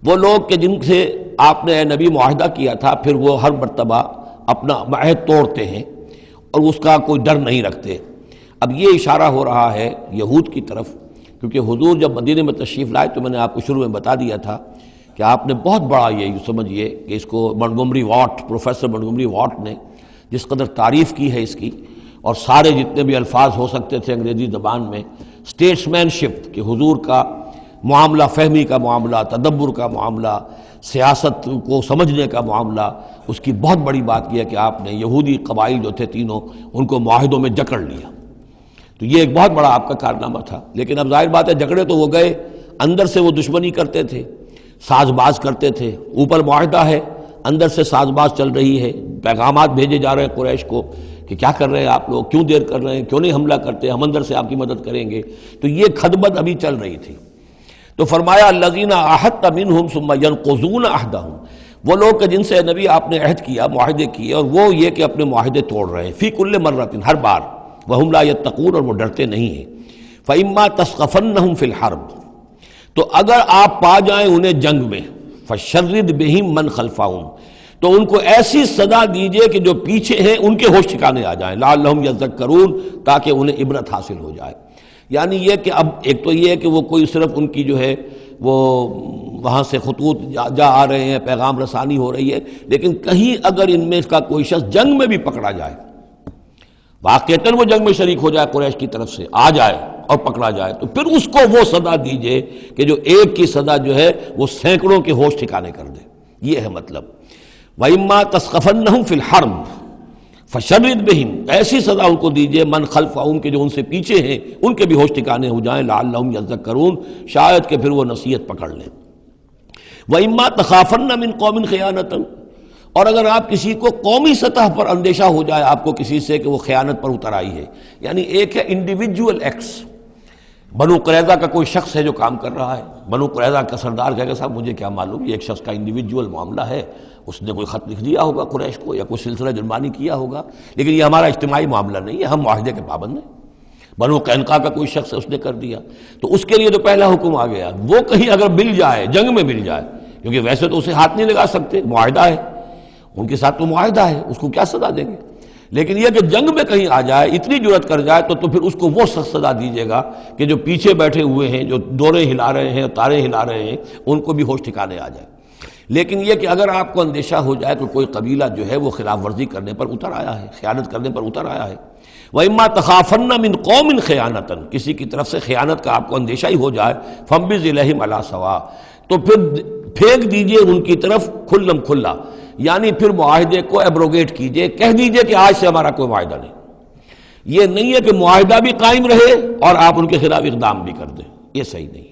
Speaker 1: وہ لوگ کہ جن سے آپ نے اے نبی معاہدہ کیا تھا پھر وہ ہر مرتبہ اپنا عہد توڑتے ہیں اور اس کا کوئی ڈر نہیں رکھتے. اب یہ اشارہ ہو رہا ہے یہود کی طرف، کیونکہ حضور جب مدینے میں تشریف لائے تو میں نے آپ کو شروع میں بتا دیا تھا کہ آپ نے بہت بڑا یہ سمجھیے کہ اس کو Montgomery what, professor Montgomery what نے جس قدر تعریف کی ہے اس کی، اور سارے جتنے بھی الفاظ ہو سکتے تھے انگریزی زبان میں، اسٹیٹسمین شپ کہ حضور کا معاملہ، فہمی کا معاملہ، تدبر کا معاملہ، سیاست کو سمجھنے کا معاملہ، اس کی بہت بڑی بات یہ ہے کہ آپ نے یہودی قبائل جو تھے تینوں ان کو معاہدوں میں جکڑ لیا. تو یہ ایک بہت بڑا آپ کا کارنامہ تھا. لیکن اب ظاہر بات ہے جکڑے تو وہ گئے، اندر سے وہ دشمنی کرتے تھے، ساز باز کرتے تھے. اوپر معاہدہ ہے، اندر سے ساز باز چل رہی ہے، پیغامات بھیجے جا رہے ہیں قریش کو کہ کیا کر رہے ہیں آپ لوگ، کیوں دیر کر رہے ہیں، کیوں نہیں حملہ کرتے، ہم اندر سے آپ کی مدد کریں گے. تو یہ خدمت ابھی چل رہی تھی. تو فرمایا الذین عاہدت منہم ثم ینقضون عہدہم، وہ لوگ کہ جن سے نبی آپ نے عہد کیا، معاہدے کیے، اور وہ یہ کہ اپنے معاہدے توڑ رہے ہیں. فی کل مرۃ، ہر بار. وہم لا یتقون، اور وہ ڈرتے نہیں ہیں. فإما تثقفنہم فی الحرب، تو اگر آپ پا جائیں انہیں جنگ میں، فشرد بہم من خلفہم، تو ان کو ایسی سزا دیجئے کہ جو پیچھے ہیں ان کے ہوش ٹھکانے آ جائیں، لعلہم یذکرون، تاکہ انہیں عبرت حاصل ہو جائے. یعنی یہ کہ اب ایک تو یہ ہے کہ وہ کوئی صرف ان کی جو ہے وہ وہاں سے خطوط جا آ رہے ہیں، پیغام رسانی ہو رہی ہے، لیکن کہیں اگر ان میں کا کوئی شخص جنگ میں بھی پکڑا جائے، واقعتاً وہ جنگ میں شریک ہو جائے، قریش کی طرف سے آ جائے اور پکڑا جائے، تو پھر اس کو وہ سزا دیجئے کہ جو ایک کی سزا جو ہے وہ سینکڑوں کے ہوش ٹھکانے کر دے. یہ ہے مطلب. وَإِمَّا تَثْقَفَنَّهُمْ فِي الْحَرْبِ فَشَرِّدْ بِهِمْ، ایسی سزا ان کو دیجئے من خلفہم کے جو ان سے پیچھے ہیں ان کے بھی ہوش ٹھکانے ہو جائیں، لعلہم یذکرون، شاید کہ پھر وہ نصیحت پکڑ لیں. وَإِمَّا تَخَافَنَّ مِنْ قَوْمٍ خِيَانَةً، اور اگر آپ کسی کو قومی سطح پر اندیشہ ہو جائے آپ کو کسی سے کہ وہ خیانت پر اتر آئی ہے، یعنی ایک ہے انڈیویجول ایکٹس. بنو قریظہ کا کوئی شخص ہے جو کام کر رہا ہے، بنو قریظہ کا سردار کہے گا صاحب مجھے کیا معلوم، یہ ایک شخص کا انڈیویجول معاملہ ہے، اس نے کوئی خط لکھ دیا ہوگا قریش کو یا کوئی سلسلہ جرمانی کیا ہوگا، لیکن یہ ہمارا اجتماعی معاملہ نہیں ہے، ہم معاہدے کے پابند ہیں. بنو قینقاع کا کوئی شخص ہے اس نے کر دیا، تو اس کے لیے تو پہلا حکم آ گیا. وہ کہیں اگر مل جائے، جنگ میں مل جائے، کیونکہ ویسے تو اسے ہاتھ نہیں لگا سکتے، معاہدہ ہے ان کے ساتھ، تو معاہدہ ہے، اس کو کیا سزا دیں گے. لیکن یہ کہ جنگ میں کہیں آ جائے، اتنی جرأت کر جائے تو پھر اس کو وہ سخت سزا دیجیے گا کہ جو پیچھے بیٹھے ہوئے ہیں، جو دورے ہلا رہے ہیں، تارے ہلا رہے ہیں، ان کو بھی ہوش ٹھکانے آ جائے. لیکن یہ کہ اگر آپ کو اندیشہ ہو جائے کہ کوئی قبیلہ جو ہے وہ خلاف ورزی کرنے پر اتر آیا ہے، خیانت کرنے پر اتر آیا ہے، وَإِمَّا تَخَافَنَّ مِنْ قَوْمٍ خِيَانَةً، کسی کی طرف سے خیانت کا آپ کو اندیشہ ہی ہو جائے، فَانبِذْ إِلَيْهِمْ عَلَىٰ سَوَاءٍ، تو پھر پھینک دیجئے ان کی طرف کھلم کھلا، یعنی پھر معاہدے کو ایبروگیٹ کیجئے، کہہ دیجئے کہ آج سے ہمارا کوئی معاہدہ نہیں. یہ نہیں ہے کہ معاہدہ بھی قائم رہے اور آپ ان کے خلاف اقدام بھی کر دیں، یہ صحیح نہیں.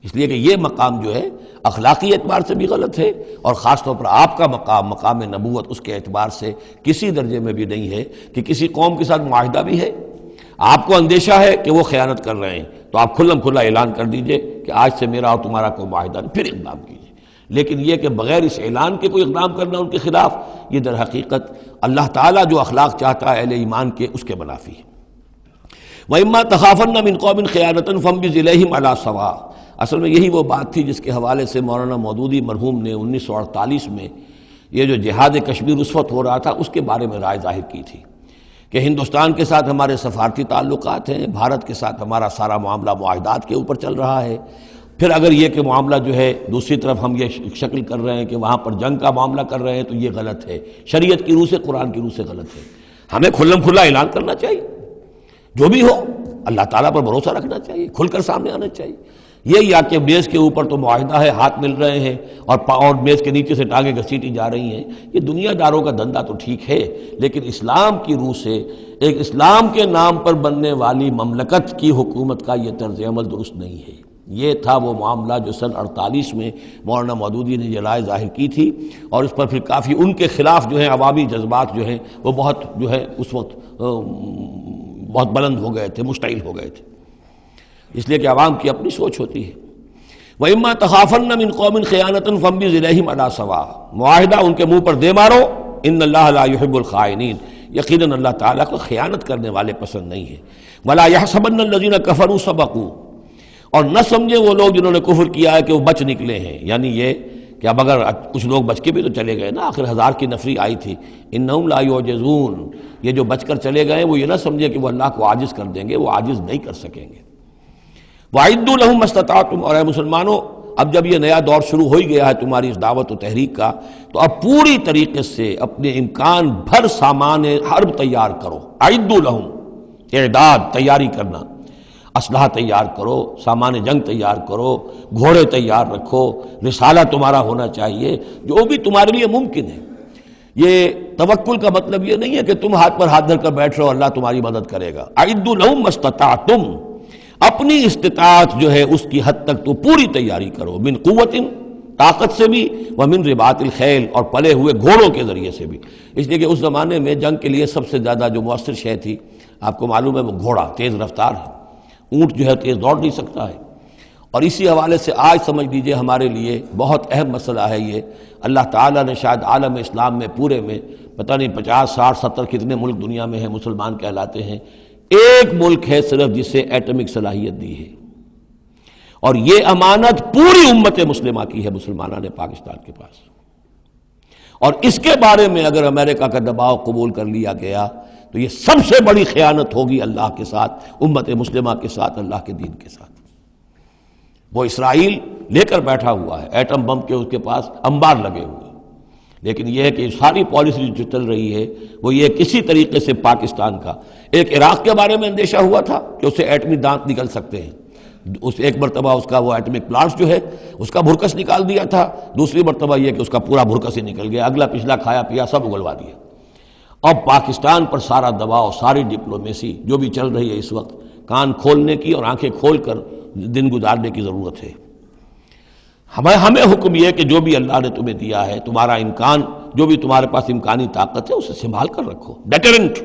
Speaker 1: اس لیے کہ یہ مقام جو ہے اخلاقی اعتبار سے بھی غلط ہے، اور خاص طور پر آپ کا مقام، مقام نبوت، اس کے اعتبار سے کسی درجے میں بھی نہیں ہے کہ کسی قوم کے ساتھ معاہدہ بھی ہے، آپ کو اندیشہ ہے کہ وہ خیانت کر رہے ہیں، تو آپ کھلم کھلا اعلان کر دیجئے کہ آج سے میرا اور تمہارا کوئی معاہدہ نہیں، پھر اقدام کیجئے. لیکن یہ کہ بغیر اس اعلان کے کوئی اقدام کرنا ان کے خلاف، یہ در حقیقت اللہ تعالیٰ جو اخلاق چاہتا ہے اہل ایمان کے، اس کے منافی ہے. وَإِمَّا تَخَافَنَّ مِنْ قَوْمٍ خِيَانَةً فَانبِذْ إِلَيْهِمْ عَلَىٰ سَوَاءٍ. اصل میں یہی وہ بات تھی جس کے حوالے سے مولانا مودودی مرحوم نے 1948 میں یہ جو جہاد کشمیر اس وقت ہو رہا تھا اس کے بارے میں رائے ظاہر کی تھی کہ ہندوستان کے ساتھ ہمارے سفارتی تعلقات ہیں، بھارت کے ساتھ ہمارا سارا معاملہ معاہدات کے اوپر چل رہا ہے، پھر اگر یہ کہ معاملہ جو ہے دوسری طرف ہم یہ شکل کر رہے ہیں کہ وہاں پر جنگ کا معاملہ کر رہے ہیں تو یہ غلط ہے، شریعت کی روح سے، قرآن کی روح سے غلط ہے۔ ہمیں کھلم کھلا اعلان کرنا چاہیے، جو بھی ہو اللہ تعالیٰ پر بھروسہ رکھنا چاہیے، کھل کر سامنے آنا چاہیے۔ یہ یا کہ میز کے اوپر تو معاہدہ ہے، ہاتھ مل رہے ہیں اور میز کے نیچے سے ٹانگیں گھسیٹی جا رہی ہیں، یہ دنیا داروں کا دھندا تو ٹھیک ہے، لیکن اسلام کی روح سے ایک اسلام کے نام پر بننے والی مملکت کی حکومت کا یہ طرز عمل درست نہیں ہے۔ یہ تھا وہ معاملہ جو سن 48 میں مولانا مودودی نے یہ رائے ظاہر کی تھی، اور اس پر پھر کافی ان کے خلاف جو ہیں عوامی جذبات جو ہیں وہ بہت جو ہے اس وقت بہت بلند ہو گئے تھے، مشتعل ہو گئے تھے، اس لیے کہ عوام کی اپنی سوچ ہوتی ہے۔ وَإِمَّا تَخَافَنَّ مِنْ قَوْمٍ خِيَانَةً فَانبِذْ إِلَيْهِمْ عَلَىٰ سَوَاءٍ، معاہدہ ان کے منہ پر دے مارو، ان اللہ لا يحب الخائنین، یقیناً اللہ تعالیٰ کو خیانت کرنے والے پسند نہیں ہے۔ وَلَا يَحْسَبَنَّ الَّذِينَ كَفَرُوا سَبَقُوا، اور نہ سمجھے وہ لوگ جنہوں نے کفر کیا ہے کہ وہ بچ نکلے ہیں، یعنی یہ کہ اب اگر کچھ لوگ بچ کے بھی تو چلے گئے نا، آخر 1000 کی نفری آئی تھی، انہم لا یعجزون، یہ جو بچ کر چلے گئے وہ یہ نہ سمجھے کہ وہ اللہ کو عاجز کر دیں گے، وہ عاجز نہیں کر سکیں گے۔ وَأَعِدُّوا لَهُم مَّا اسْتَطَعْتُمْ، اور اے مسلمانوں اب جب یہ نیا دور شروع ہو ہی گیا ہے تمہاری اس دعوت و تحریک کا، تو اب پوری طریقے سے اپنے امکان بھر سامان حرب تیار کرو۔ اعدوا لہم، اعداد، تیاری کرنا، اسلحہ تیار کرو، سامان جنگ تیار کرو، گھوڑے تیار رکھو، رسالہ تمہارا ہونا چاہیے، جو بھی تمہارے لیے ممکن ہے۔ یہ توکل کا مطلب یہ نہیں ہے کہ تم ہاتھ پر ہاتھ دھر کر بیٹھ رہو اللہ تمہاری مدد کرے گا۔ اعدوا لہم ما استطعتم، اپنی استطاعت جو ہے اس کی حد تک تو پوری تیاری کرو، من قوت، طاقت سے بھی، ومن رباط الخیل، اور پلے ہوئے گھوڑوں کے ذریعے سے بھی، اس لیے کہ اس زمانے میں جنگ کے لیے سب سے زیادہ جو مؤثر شے تھی آپ کو معلوم ہے وہ گھوڑا، تیز رفتار ہے، اونٹ جو ہے تیز دوڑ نہیں سکتا ہے۔ اور اسی حوالے سے آج سمجھ لیجئے ہمارے لیے بہت اہم مسئلہ ہے یہ، اللہ تعالیٰ نے شاید عالم اسلام میں پورے میں پتہ نہیں 50 60 70 کتنے ملک دنیا میں ہیں مسلمان کہلاتے ہیں، ایک ملک ہے صرف جسے ایٹمک صلاحیت دی ہے، اور یہ امانت پوری امت مسلمہ کی ہے، مسلمانان پاکستان کے پاس، اور اس کے بارے میں اگر امریکہ کا دباؤ قبول کر لیا گیا تو یہ سب سے بڑی خیانت ہوگی اللہ کے ساتھ، امت مسلمہ کے ساتھ، اللہ کے دین کے ساتھ۔ وہ اسرائیل لے کر بیٹھا ہوا ہے ایٹم بم کے، اس کے پاس انبار لگے ہوئے، لیکن یہ ہے کہ ساری پالیسی جو چل رہی ہے وہ یہ کسی طریقے سے پاکستان کا، ایک عراق کے بارے میں اندیشہ ہوا تھا کہ اسے ایٹمی دانت نکل سکتے ہیں، اس ایک مرتبہ اس کا وہ ایٹمک پلانٹ جو ہے اس کا بھرکس نکال دیا تھا، دوسری مرتبہ یہ کہ اس کا پورا بھرکس ہی نکل گیا، اگلا پچھلا کھایا پیا سب اگلوا دیا۔ اب پاکستان پر سارا دباؤ، ساری ڈپلومیسی جو بھی چل رہی ہے اس وقت، کان کھولنے کی اور آنکھیں کھول کر دن گزارنے کی ضرورت ہے۔ ہمیں حکم یہ ہے کہ جو بھی اللہ نے تمہیں دیا ہے، تمہارا امکان، جو بھی تمہارے پاس امکانی طاقت ہے اسے سنبھال کر رکھو، ڈیٹرنٹ۔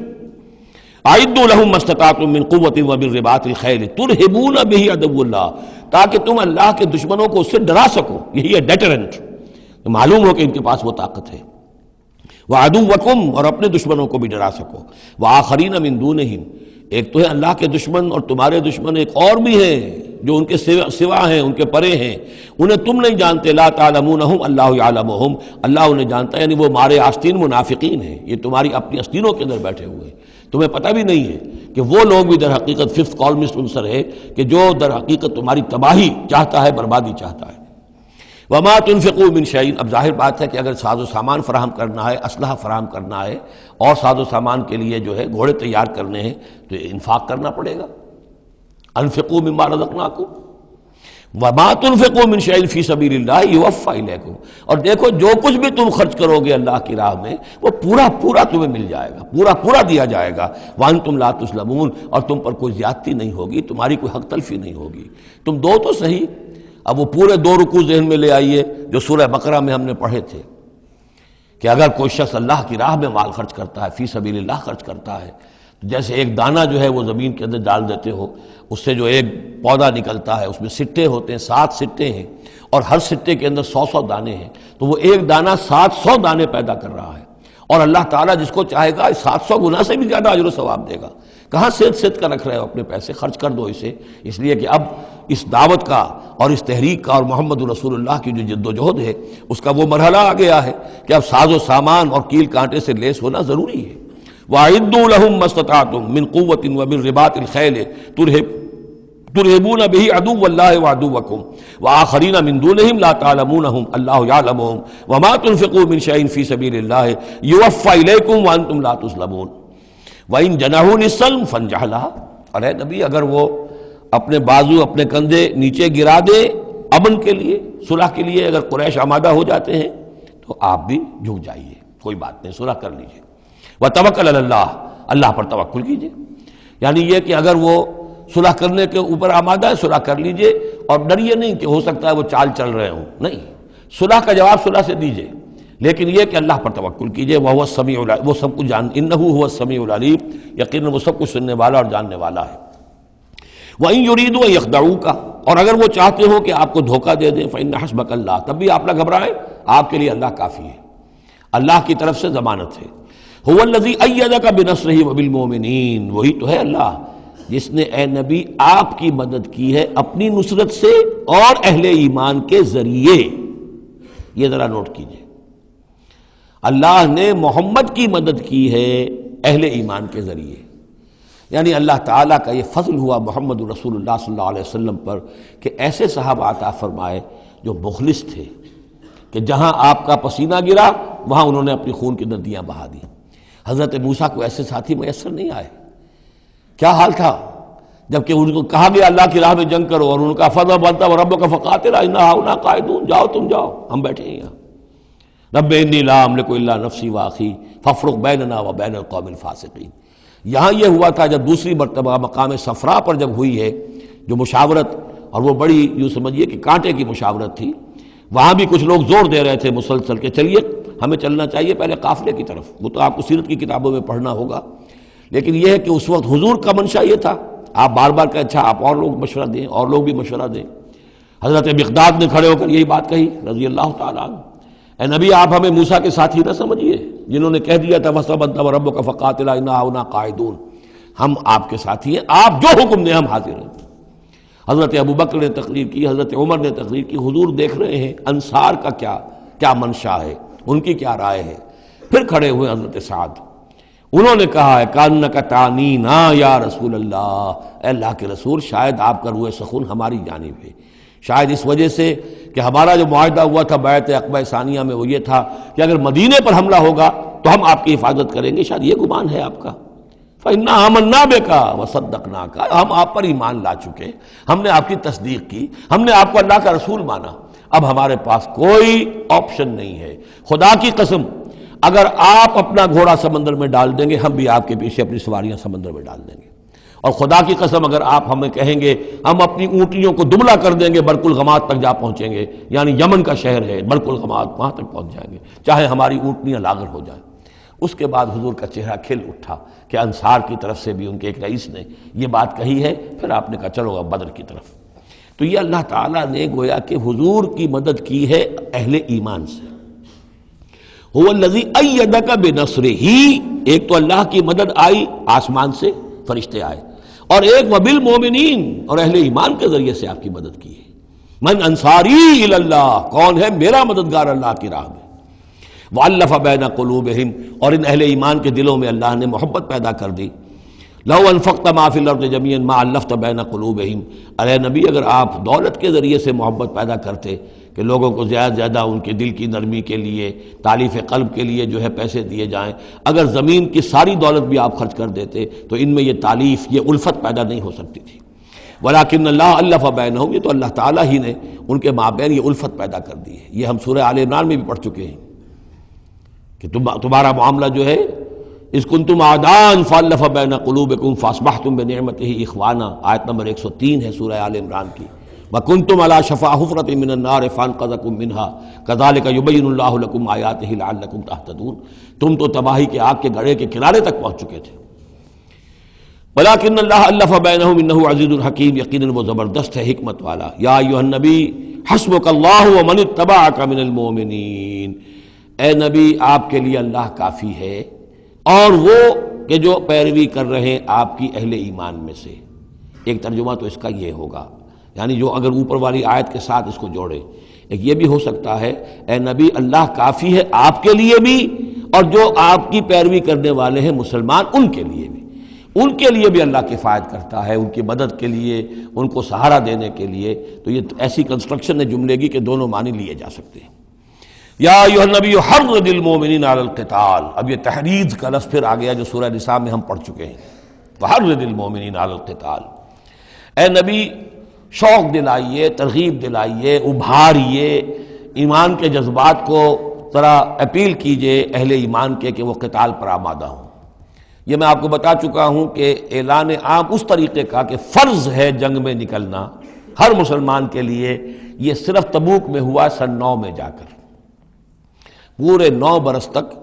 Speaker 1: اعدوا لہم ما استطعتم من قوت ومن رباط الخیل ترہبون بہ عدو اللہ، تاکہ تم اللہ کے دشمنوں کو اس سے ڈرا سکو، یہی ہے ڈیٹرنٹ، معلوم ہو کہ ان کے پاس وہ طاقت ہے۔ وعدوکم، اور اپنے دشمنوں کو بھی ڈرا سکو، وآخرین من دونہم، ایک تو ہے اللہ کے دشمن اور تمہارے دشمن ایک اور بھی ہیں جو ان کے سوا ہیں، ان کے پرے ہیں، انہیں تم نہیں جانتے، لا تعلمونہم اللہ یعلمہم، اللہ انہیں جانتا ہے، یعنی وہ مارے آستین منافقین ہیں، یہ تمہاری اپنی آستینوں کے اندر بیٹھے ہوئے ہیں، تمہیں پتہ بھی نہیں ہے کہ وہ لوگ بھی در حقیقت ففتھ کالمسٹ عنصر ہے کہ جو در حقیقت تمہاری تباہی چاہتا ہے، بربادی چاہتا ہے۔ وما تنفقوا من شیء، اب ظاہر بات ہے کہ اگر ساز و سامان فراہم کرنا ہے، اسلحہ فراہم کرنا ہے، اور ساز و سامان کے لیے جو ہے گھوڑے تیار کرنے ہیں تو انفاق کرنا پڑے گا۔ انفقوا مما رزقناکم وما تنفقوا من شیء فی سبیل اللہ یوفی الیکم، اور دیکھو جو کچھ بھی تم خرچ کرو گے اللہ کی راہ میں وہ پورا پورا تمہیں مل جائے گا، پورا پورا دیا جائے گا۔ وانتم لا تظلمون، اور تم پر کوئی زیادتی نہیں ہوگی، تمہاری کوئی حق تلفی نہیں ہوگی۔ تم دو تو صحیح، اب وہ پورے 2 رکوع ذہن میں لے آئیے جو سورہ بقرہ میں ہم نے پڑھے تھے کہ اگر کوئی شخص اللہ کی راہ میں مال خرچ کرتا ہے، فی سبیل اللہ خرچ کرتا ہے، تو جیسے ایک دانہ جو ہے وہ زمین کے اندر ڈال دیتے ہو، اس سے جو ایک پودا نکلتا ہے اس میں سٹے ہوتے ہیں، 7 سٹے ہیں، اور ہر سٹے کے اندر 100 دانے ہیں، تو وہ ایک دانہ 700 دانے پیدا کر رہا ہے، اور اللہ تعالیٰ جس کو چاہے گا 700 گنا سے بھی زیادہ اجر و ثواب دے گا۔ کہاں سید کر رکھ رہے ہو اپنے پیسے، خرچ کر دو اسے، اس لیے کہ اب اس دعوت کا اور اس تحریک کا اور محمد رسول اللہ کی جو جد و جہد ہے اس کا وہ مرحلہ آ گیا ہے کہ اب ساز و سامان اور کیل کانٹے سے لیس ہونا ضروری ہے۔ وَأَعِدُّوا لَهُم مَّا اسْتَطَعْتُم مِّن قُوَّةٍ وَمِن رِّبَاطِ الْخَيْلِ ترهبون به عدو اللہ وعدوکم وآخرین من دونہم لا تعلمونہم اللہ یعلمہم وما تنفقوا من شیء فی سبیل اللہ یوفی الیکم وانتم لا تظلمون وَإِن جَنَحُوا لِلسَّلْمِ فَانْجَحْ لَهَا، اور اے نبی اگر وہ اپنے بازو اپنے کندھے نیچے گرا دے امن کے لیے، صلح کے لیے، اگر قریش آمادہ ہو جاتے ہیں تو آپ بھی جھک جائیے، کوئی بات نہیں، صلح کر لیجیے۔ وَتَوَكَّلْ عَلَى اللَّهِ، اللہ پر توکل کیجیے، یعنی یہ کہ اگر وہ صلح کرنے کے اوپر آمادہ ہے صلح کر لیجیے، اور ڈریے نہیں کہ ہو سکتا ہے وہ چال چل رہے ہوں، نہیں، صلح کا جواب صلح سے دیجیے، لیکن یہ کہ اللہ پر توکل کیجیے۔ وَهُوَ السَّمِيعُ العلیم، وہ سب کچھ إِنَّهُ هُوَ السَّمِيعُ العلیم، یقیناً وہ سب کچھ سننے والا اور جاننے والا ہے۔ وَإِن يُرِيدُوا أَن يَخْدَعُوكَ، اور اگر وہ چاہتے ہو کہ آپ کو دھوکہ دے دیں، فَإِنَّ حَسْبَكَ اللَّهُ، تب بھی آپ نہ گھبرائیں، آپ کے لیے اللہ کافی ہے، اللہ کی طرف سے ضمانت ہے۔ هُوَ الَّذِي أَيَّدَكَ بِنَصْرِهِ وَبِالْمُؤْمِنِينَ، وہی تو ہے اللہ جس نے اے نبی آپ کی مدد کی ہے اپنی نصرت سے اور اہل ایمان کے ذریعے۔ یہ ذرا نوٹ کیجئے، اللہ نے محمد کی مدد کی ہے اہل ایمان کے ذریعے، یعنی اللہ تعالیٰ کا یہ فضل ہوا محمد رسول اللہ صلی اللہ علیہ وسلم پر کہ ایسے صحابہ عطا فرمائے جو مخلص تھے، کہ جہاں آپ کا پسینہ گرا وہاں انہوں نے اپنی خون کی ندیاں بہا دی۔ حضرت موسیٰ کو ایسے ساتھی میسر نہیں آئے، کیا حال تھا جبکہ ان کو کہا گیا اللہ کی راہ میں جنگ کرو، اور ان کا فضل بنتا و رب کا فقاتل انا ہاؤنا قاعدون، جاؤ تم جاؤ، ہم بیٹھے ہیں یہاں۔ رب انی لا املک الا نفسی واخی فافرق بیننا و بین القوم الفاسقین۔ یہاں یہ ہوا تھا جب دوسری مرتبہ مقام صفرا پر جب ہوئی ہے جو مشاورت، اور وہ بڑی یوں سمجھیے کہ کانٹے کی مشاورت تھی، وہاں بھی کچھ لوگ زور دے رہے تھے مسلسل کہ چلیے ہمیں چلنا چاہیے پہلے قافلے کی طرف، وہ تو آپ کو سیرت کی کتابوں میں پڑھنا ہوگا، لیکن یہ ہے کہ اس وقت حضور کا منشا یہ تھا، آپ بار بار کہ اچھا آپ اور لوگ مشورہ دیں، اور لوگ بھی مشورہ دیں۔ حضرت مقداد نے کھڑے ہو کر یہی بات کہی رضی اللہ تعالیٰ عنہ، اے نبی آپ ہمیں موسیٰ کے ساتھی نہ سمجھیے جنہوں نے کہہ دیا تھا وَسَبَنْتَ وَرَبُّكَ فَقَاتِلَا إِنَّا هُنَا قَاعِدُونَ، ہم آپ کے ساتھی ہیں، آپ جو حکم دیں ہم حاضر ہیں۔ حضرت ابوبکر نے تقریر کی، حضرت عمر نے تقریر کی، حضور دیکھ رہے ہیں انصار کا کیا منشا ہے، ان کی کیا رائے ہے۔ پھر کھڑے ہوئے حضرت سعد، انہوں نے کہا ہے کانک تعنینا یا رسول اللہ، اے اللہ کے رسول شاید آپ کا روح سخن ہماری جانب ہے، شاید اس وجہ سے کہ ہمارا جو معاہدہ ہوا تھا بیعت عقبہ ثانیہ میں وہ یہ تھا کہ اگر مدینے پر حملہ ہوگا تو ہم آپ کی حفاظت کریں گے، شاید یہ گمان ہے آپ کا۔ فَإِنَّا آمَنَّا بِكَ وَصَدَّقْنَاكَ، ہم آپ پر ایمان لا چکے، ہم نے آپ کی تصدیق کی، ہم نے آپ کو اللہ کا رسول مانا، اب ہمارے پاس کوئی آپشن نہیں ہے۔ خدا کی قسم اگر آپ اپنا گھوڑا سمندر میں ڈال دیں گے ہم بھی آپ کے پیچھے اپنی سواریاں سمندر میں ڈال دیں گے، اور خدا کی قسم اگر آپ ہمیں کہیں گے ہم اپنی اونٹیوں کو دبلا کر دیں گے برق الغماد تک جا پہنچیں گے، یعنی یمن کا شہر ہے برق الغماد، وہاں تک پہنچ جائیں گے چاہے ہماری اونٹنیاں لاغر ہو جائیں۔ اس کے بعد حضور کا چہرہ کھل اٹھا کہ انصار کی طرف سے بھی ان کے ایک رئیس نے یہ بات کہی ہے، پھر آپ نے کہا چلو اب بدر کی طرف۔ تو یہ اللہ تعالیٰ نے گویا کہ حضور کی مدد کی ہے اہل ایمان سے۔ هو الذی ایدک بنصرہ، ایک تو اللہ کی مدد آئی آسمان سے، فرشتے آئے، اور ایک وبالمؤمنین، اور اہل ایمان کے ذریعے سے آپ کی مدد کی ہے۔ من انصاری الی اللہ، کون ہے میرا مددگار اللہ کی راہ میں۔ وَأَلَّفَ بَيْنَ قُلُوبِهِمْ، اور ان اہل ایمان کے دلوں میں اللہ نے محبت پیدا کر دی۔ لَوْ أَنفَقْتَ مَا فِي الْأَرْضِ جَمِيعًا مَا أَلَّفْتَ بَيْنَ قُلُوبِهِمْ، ارے نبی اگر آپ دولت کے ذریعے سے محبت پیدا کرتے کہ لوگوں کو زیادہ زیادہ ان کے دل کی نرمی کے لیے، تالیف قلب کے لیے جو ہے پیسے دیے جائیں، اگر زمین کی ساری دولت بھی آپ خرچ کر دیتے تو ان میں یہ تالیف، یہ الفت پیدا نہیں ہو سکتی تھی۔ ولیکن اللہ الف بینہم، یہ تو اللہ تعالیٰ ہی نے ان کے مابین یہ الفت پیدا کر دی ہے۔ یہ ہم سورہ آل عمران میں بھی پڑھ چکے ہیں کہ تمہارا معاملہ جو ہے اذ کنتم اعداء فالف بین قلوبکم فاصبحتم بنعمتہ اخوانا، آیت نمبر 103 ہے سورہ آل عمران کی۔ وکنتم علی شفا حفرۃ من النار فانقذکم منہا کذالک یبین اللہ لکم آیاتہ لعلکم تہتدون، تم تو تباہی کے آگ کے گڑھے کے کنارے تک پہنچ چکے تھے۔ ولیکن اللہ الف بینہم انہ عزیز الحکیم، یقیناً وہ زبردست ہے حکمت والا۔ یا ایھا النبی حسبک اللہ ومن اتبعک من المؤمنین، اے نبی آپ کے لیے اللہ کافی ہے اور وہ کہ جو پیروی کر رہے ہیں آپ کی اہل ایمان میں سے۔ ایک ترجمہ تو اس کا یہ ہوگا، یعنی جو اگر اوپر والی آیت کے ساتھ اس کو جوڑے، ایک یہ بھی ہو سکتا ہے اے نبی اللہ کافی ہے آپ کے لیے بھی، اور جو آپ کی پیروی کرنے والے ہیں مسلمان ان کے لیے بھی۔ ان کے لیے بھی اللہ کفایت کرتا ہے، ان کی مدد کے لیے، ان کو سہارا دینے کے لیے۔ تو یہ ایسی کنسٹرکشن ہے جملے کی کہ دونوں معنی لیے جا سکتے ہیں۔ یا ایھا النبی حرض المؤمنین علی القتال، اب یہ تحریض کا لفظ پھر آ گیا جو سورہ نساء میں ہم پڑھ چکے ہیں، وحرض المؤمنین علی القتال۔ اے نبی شوق دلائیے، ترغیب دلائیے، ابھاریے، ایمان کے جذبات کو ذرا اپیل کیجئے اہل ایمان کے کہ وہ قتال پر آمادہ ہوں۔ یہ میں آپ کو بتا چکا ہوں کہ اعلان عام اس طریقے کا کہ فرض ہے جنگ میں نکلنا ہر مسلمان کے لیے، یہ صرف تبوک میں ہوا سن 9 میں جا کر۔ پورے 9 برس تک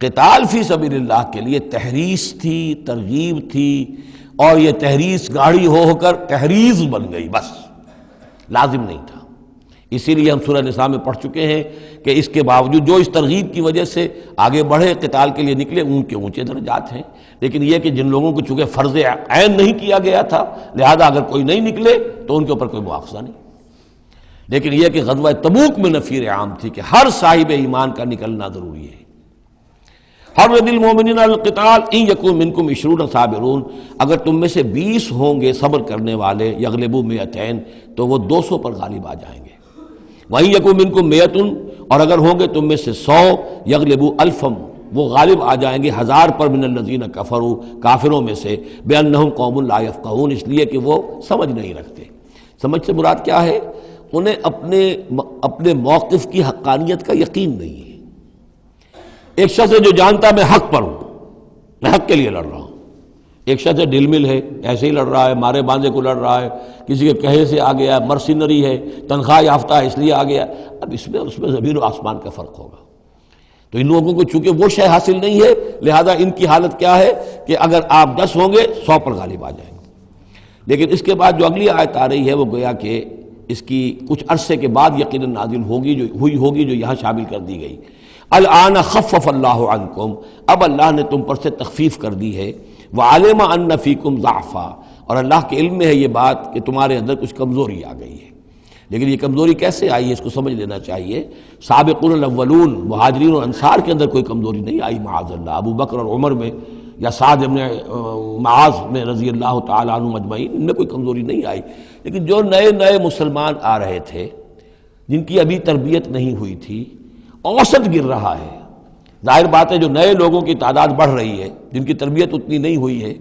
Speaker 1: قتال فی سبیل اللہ کے لیے تحریض تھی، ترغیب تھی، اور یہ تحریض گاڑی ہو کر تحریض بن گئی، بس لازم نہیں تھا۔ اسی لیے ہم سورہ نساء میں پڑھ چکے ہیں کہ اس کے باوجود جو اس ترغیب کی وجہ سے آگے بڑھے، قتال کے لیے نکلے، ان کے اونچے درجات ہیں، لیکن یہ کہ جن لوگوں کو چونکہ فرض عین نہیں کیا گیا تھا، لہذا اگر کوئی نہیں نکلے تو ان کے اوپر کوئی مواخذہ نہیں۔ لیکن یہ کہ غزوہ تبوک میں نفیر عام تھی کہ ہر صاحب ایمان کا نکلنا ضروری ہے۔ حرض المؤمنین علی القتال ان یکن منکم 20 صابرون، اگر تم میں سے 20 ہوں گے صبر کرنے والے، یغلبوا 200 تو وہ 200 پر غالب آ جائیں گے۔ وَإِن یکن منکم 100، اور اگر ہوں گے تم میں سے 100، یغلبوا 1000، وہ غالب آ جائیں گے 1000 پر، من الذین کفروا، کافروں میں سے، بأنہم قوم لا یفقہون، اس لیے کہ وہ سمجھ نہیں رکھتے۔ سمجھ سے مراد کیا ہے؟ انہیں اپنے موقف کی حقانیت کا یقین نہیں ہے۔ ایک شخص ہے جو جانتا ہے میں حق پر ہوں، میں حق کے لیے لڑ رہا ہوں۔ ایک شخص ہے ڈل مل ہے، ایسے ہی لڑ رہا ہے، مارے باندھے کو لڑ رہا ہے، کسی کے کہے سے آ گیا، مرسینری ہے، تنخواہ یافتہ ہے اس لیے آ گیا۔ اب اس میں اور اس میں زمین و آسمان کا فرق ہوگا۔ تو ان لوگوں کو چونکہ وہ شے حاصل نہیں ہے، لہذا ان کی حالت کیا ہے کہ اگر آپ 10 ہوں گے 100 پر غالب آ جائیں گے۔ لیکن اس کے بعد جو اگلی آیت آ رہی ہے وہ گویا کہ اس کی کچھ عرصے کے بعد یقیناً نازل ہوگی، جو ہوئی جو یہاں شامل کر دی گئی۔ الآن خفف اللہ عنکم، اب اللہ نے تم پر سے تخفیف کر دی ہے، وعلم ان فیکم ضعفا، اور اللہ کے علم میں ہے یہ بات کہ تمہارے اندر کچھ کمزوری آ گئی ہے۔ لیکن یہ کمزوری کیسے آئی ہے اس کو سمجھ لینا چاہیے۔ سابقون الاولون، مہاجرین اور انصار کے اندر کوئی کمزوری نہیں آئی معاذ اللہ، ابو بکر اور عمر میں یا سعد بن معاذ میں رضی اللہ تعالیٰ عنہ اجمعین، ان میں کوئی کمزوری نہیں آئی۔ لیکن جو نئے مسلمان آ رہے تھے، جن کی ابھی تربیت نہیں ہوئی تھی، اوسط گر رہا ہے۔ ظاہر بات ہے جو نئے لوگوں کی تعداد بڑھ رہی ہے، جن کی تربیت اتنی نہیں ہوئی ہے،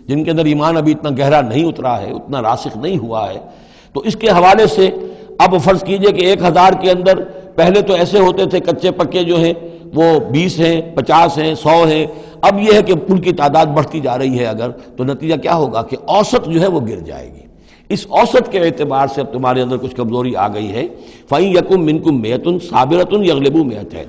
Speaker 1: جن کے اندر ایمان ابھی اتنا گہرا نہیں اترا ہے، اتنا راسخ نہیں ہوا ہے، تو اس کے حوالے سے اب فرض کیجئے کہ 1000 کے اندر پہلے تو ایسے ہوتے تھے کچے پکے جو ہیں وہ 20 ہیں، 50 ہیں، 100 ہیں، اب یہ ہے کہ ان کی تعداد بڑھتی جا رہی ہے اگر، تو نتیجہ کیا ہوگا کہ اوسط جو ہے وہ گر جائے گی۔ اس اوسط کے اعتبار سے اب تمہارے اندر کچھ کمزوری آ گئی ہے۔ فَإِن يَكُن مِّنكُم مِّائَةٌ صَابِرَةٌ يَغْلِبُوا 200،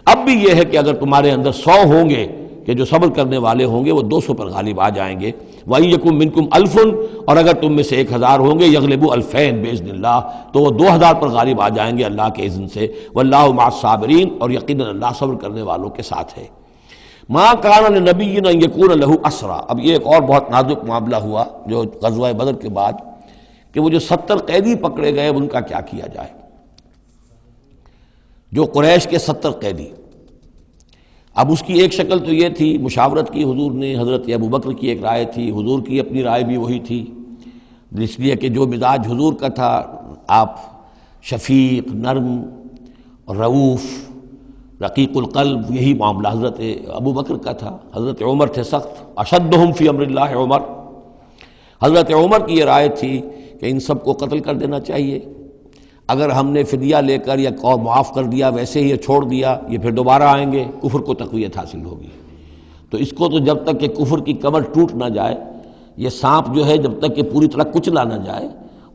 Speaker 1: اب بھی یہ ہے کہ اگر تمہارے اندر 100 ہوں گے کہ جو صبر کرنے والے ہوں گے وہ 200 پر غالب آ جائیں گے۔ وَإِن يَكُن مِّنكُمْ أَلْفٌ، اور اگر تم میں سے 1000 ہوں گے، يَغْلِبُوا 2000 بِإِذْنِ اللَّهِ، تو وہ 2000 پر غالب آ جائیں گے اللہ کے اذن سے۔ وَاللَّهُ مَعَ الصَّابِرِينَ، اور یقیناً اللہ صبر کرنے والوں کے ساتھ ہے۔ مَا كَانَ لِنَبِيٍّ أَن يَكُونَ لَهُ أَسْرَىٰ، اب یہ ایک اور بہت نازک معاملہ ہوا جو غزوہ بدر کے بعد، کہ وہ جو 70 قیدی پکڑے گئے ان کا کیا کیا جائے۔ جو قریش کے 70 قیدی، اب اس کی ایک شکل تو یہ تھی، مشاورت کی حضور نے، حضرت ابوبکر کی ایک رائے تھی، حضور کی اپنی رائے بھی وہی تھی، اس لیے کہ جو مزاج حضور کا تھا، آپ شفیق، نرم، رؤوف، رقیق القلب، یہی معاملہ حضرت ابوبکر کا تھا۔ حضرت عمر تھے سخت، اشدہم فی امر اللہ عمر، حضرت عمر کی یہ رائے تھی کہ ان سب کو قتل کر دینا چاہیے، اگر ہم نے فدیہ لے کر یا معاف کر دیا ویسے ہی چھوڑ دیا، یہ پھر دوبارہ آئیں گے، کفر کو تقویت حاصل ہوگی۔ تو اس کو تو جب تک کہ کفر کی کمر ٹوٹ نہ جائے، یہ سانپ جو ہے جب تک کہ پوری طرح کچلا نہ جائے،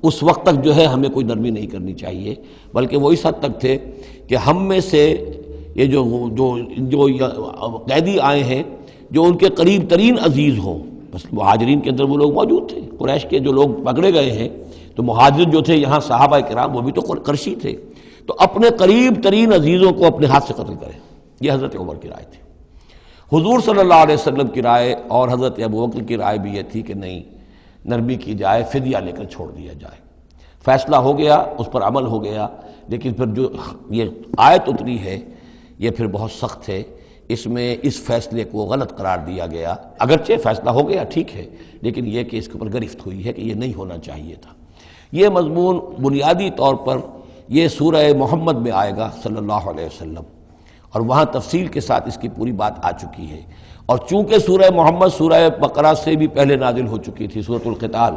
Speaker 1: اس وقت تک جو ہے ہمیں کوئی نرمی نہیں کرنی چاہیے، بلکہ وہ اس حد تک تھے کہ ہم میں سے یہ جو قیدی آئے ہیں جو ان کے قریب ترین عزیز ہوں، بس مہاجرین کے اندر وہ لوگ موجود تھے، قریش کے جو لوگ پکڑے گئے ہیں، تو مہاجر جو تھے یہاں صحابہ کرام وہ بھی تو قرشی تھے، تو اپنے قریب ترین عزیزوں کو اپنے ہاتھ سے قتل کریں، یہ حضرت عمر کی رائے تھی۔ حضور صلی اللہ علیہ وسلم کی رائے اور حضرت ابوبکر کی رائے بھی یہ تھی کہ نہیں، نرمی کی جائے، فدیہ لے کر چھوڑ دیا جائے۔ فیصلہ ہو گیا، اس پر عمل ہو گیا، لیکن پھر جو یہ آیت اتری ہے یہ پھر بہت سخت ہے اس میں اس فیصلے کو غلط قرار دیا گیا، اگرچہ فیصلہ ہو گیا ٹھیک ہے، لیکن یہ کہ اس کے اوپر گرفت ہوئی ہے کہ یہ نہیں ہونا چاہیے تھا۔ یہ مضمون بنیادی طور پر یہ سورہ محمد میں آئے گا صلی اللہ علیہ وسلم، اور وہاں تفصیل کے ساتھ اس کی پوری بات آ چکی ہے، اور چونکہ سورہ محمد سورہ بقرہ سے بھی پہلے نازل ہو چکی تھی، سورۃ القتال،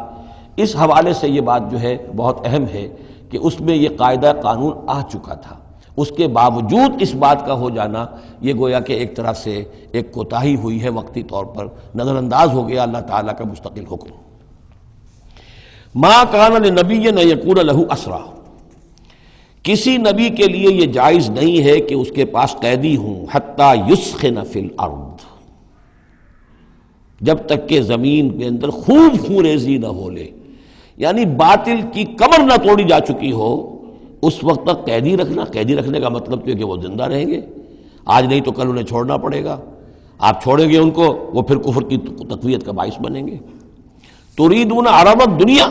Speaker 1: اس حوالے سے یہ بات جو ہے بہت اہم ہے کہ اس میں یہ قاعدہ قانون آ چکا تھا، اس کے باوجود اس بات کا ہو جانا یہ گویا کہ ایک طرح سے ایک کوتاہی ہوئی ہے، وقتی طور پر نظر انداز ہو گیا اللہ تعالیٰ کا مستقل حکم۔ ما کان لنبی ان یکون لہ اسرا، کسی نبی کے لیے یہ جائز نہیں ہے کہ اس کے پاس قیدی ہوں، حتی یسخن فی الارض، جب تک کہ زمین کے اندر خوب خونریزی نہ ہو لے، یعنی باطل کی کمر نہ توڑی جا چکی ہو، اس وقت تک قیدی رکھنا۔ قیدی رکھنے کا مطلب تو ہے کہ وہ زندہ رہیں گے، آج نہیں تو کل انہیں چھوڑنا پڑے گا، آپ چھوڑیں گے ان کو، وہ پھر کفر کی تقویت کا باعث بنیں گے۔ تريدون عرض الدنیا،